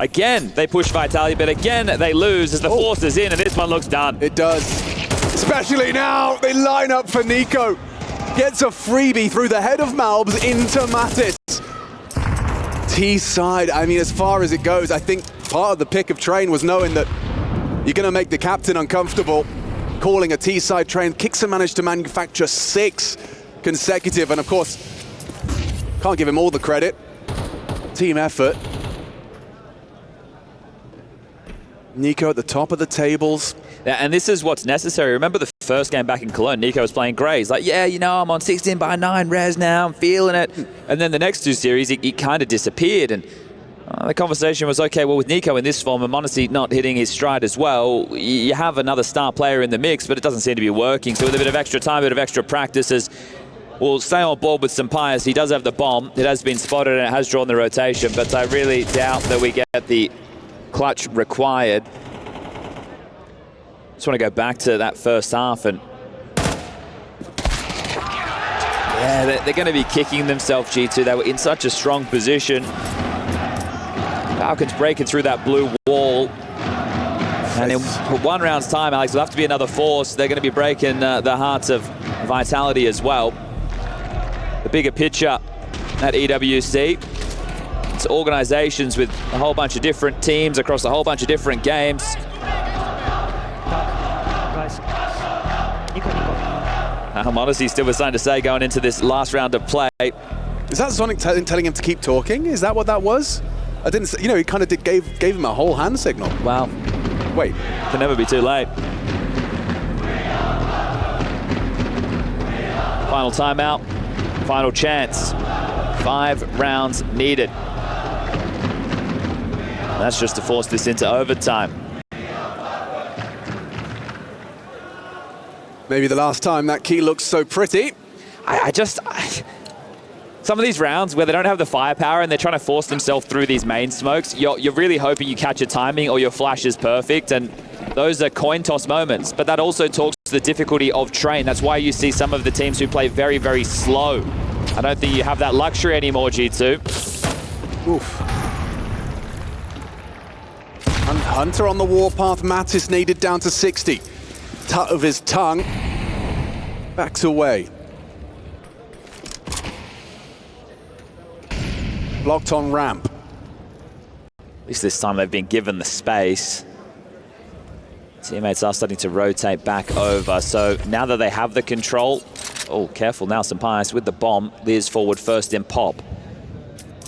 Again, they push Vitality, but again, they lose as the force is in, and this one looks done. It does. Especially now, they line up for Nico. Gets a freebie through the head of Malbs into Mattis. T-side, I mean, as far as it goes, I think part of the pick of train was knowing that you're going to make the captain uncomfortable. Calling a T-side train. Kickson managed to manufacture 6 consecutive, and of course, can't give him all the credit. Team effort. Nico at the top of the tables. Yeah, and this is what's necessary. Remember the first game back in Cologne, Nico was playing grey. He's like, yeah, I'm on 16 by 9 res now, I'm feeling it. And then the next 2 series, he kind of disappeared. And the conversation was, okay, well, with Nico in this form and Monacy not hitting his stride as well, you have another star player in the mix, but it doesn't seem to be working. So with a bit of extra time, a bit of extra practices, we'll stay on board with Sampaias. He does have the bomb. It has been spotted and it has drawn the rotation, but I really doubt that we get the clutch required. Just want to go back to that first half, and yeah, they're going to be kicking themselves, G2. They were in such a strong position. Falcons breaking through that blue wall. And in 1 round's time, Alex, will have to be another force. They're going to be breaking the hearts of Vitality as well. The bigger picture at EWC. It's organizations with a whole bunch of different teams across a whole bunch of different games. Monacy still with something to say going into this last round of play. Is that Sonic telling him to keep talking? Is that what that was? I didn't say, he kind of gave him a whole hand signal. Wow. Wait. Can never be too late. Final timeout, final chance. 5 rounds needed. That's just to force this into overtime. Maybe the last time that key looks so pretty. Some of these rounds where they don't have the firepower and they're trying to force themselves through these main smokes, you're really hoping you catch a timing or your flash is perfect, and those are coin toss moments. But that also talks the difficulty of train. That's why you see some of the teams who play very, very slow. I don't think you have that luxury anymore, G2. Oof. Hunter on the warpath. Mattis needed down to 60. Tut of his tongue. Backs away. Blocked on ramp. At least this time they've been given the space. Teammates are starting to rotate back over. So now that they have the control, oh, careful now, Sampaias with the bomb. Liz forward first in pop.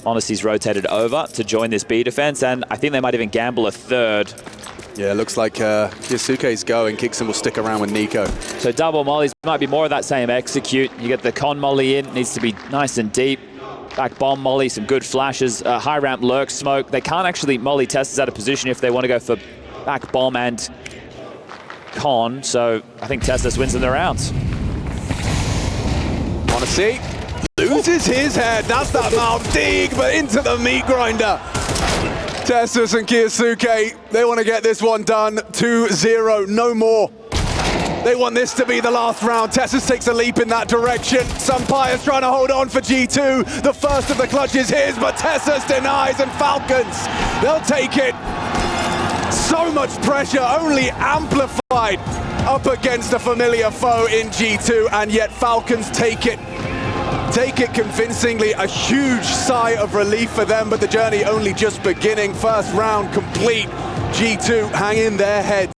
Honesty's rotated over to join this B defense, and I think they might even gamble a third. Yeah, looks like Yasuke's going. Kixon will stick around with Nico. So double mollies might be more of that same execute. You get the con molly in, needs to be nice and deep. Back bomb molly, some good flashes. High ramp lurk smoke. They can't actually molly Testers out of position if they want to go for back bomb and con. So I think Testis wins in the rounds. Wanna see? Loses his head. That's that mouth dig, but into the meat grinder. Testis and Kiyasuke, they want to get this one done. 2-0, no more. They want this to be the last round. Testis takes a leap in that direction. Sampaias trying to hold on for G2. The first of the clutch is his, but Testis denies, and Falcons, they'll take it. So much pressure, only amplified up against a familiar foe in G2, and yet Falcons take it. Take it convincingly. A huge sigh of relief for them, but the journey only just beginning. First round complete. G2 hang in their heads.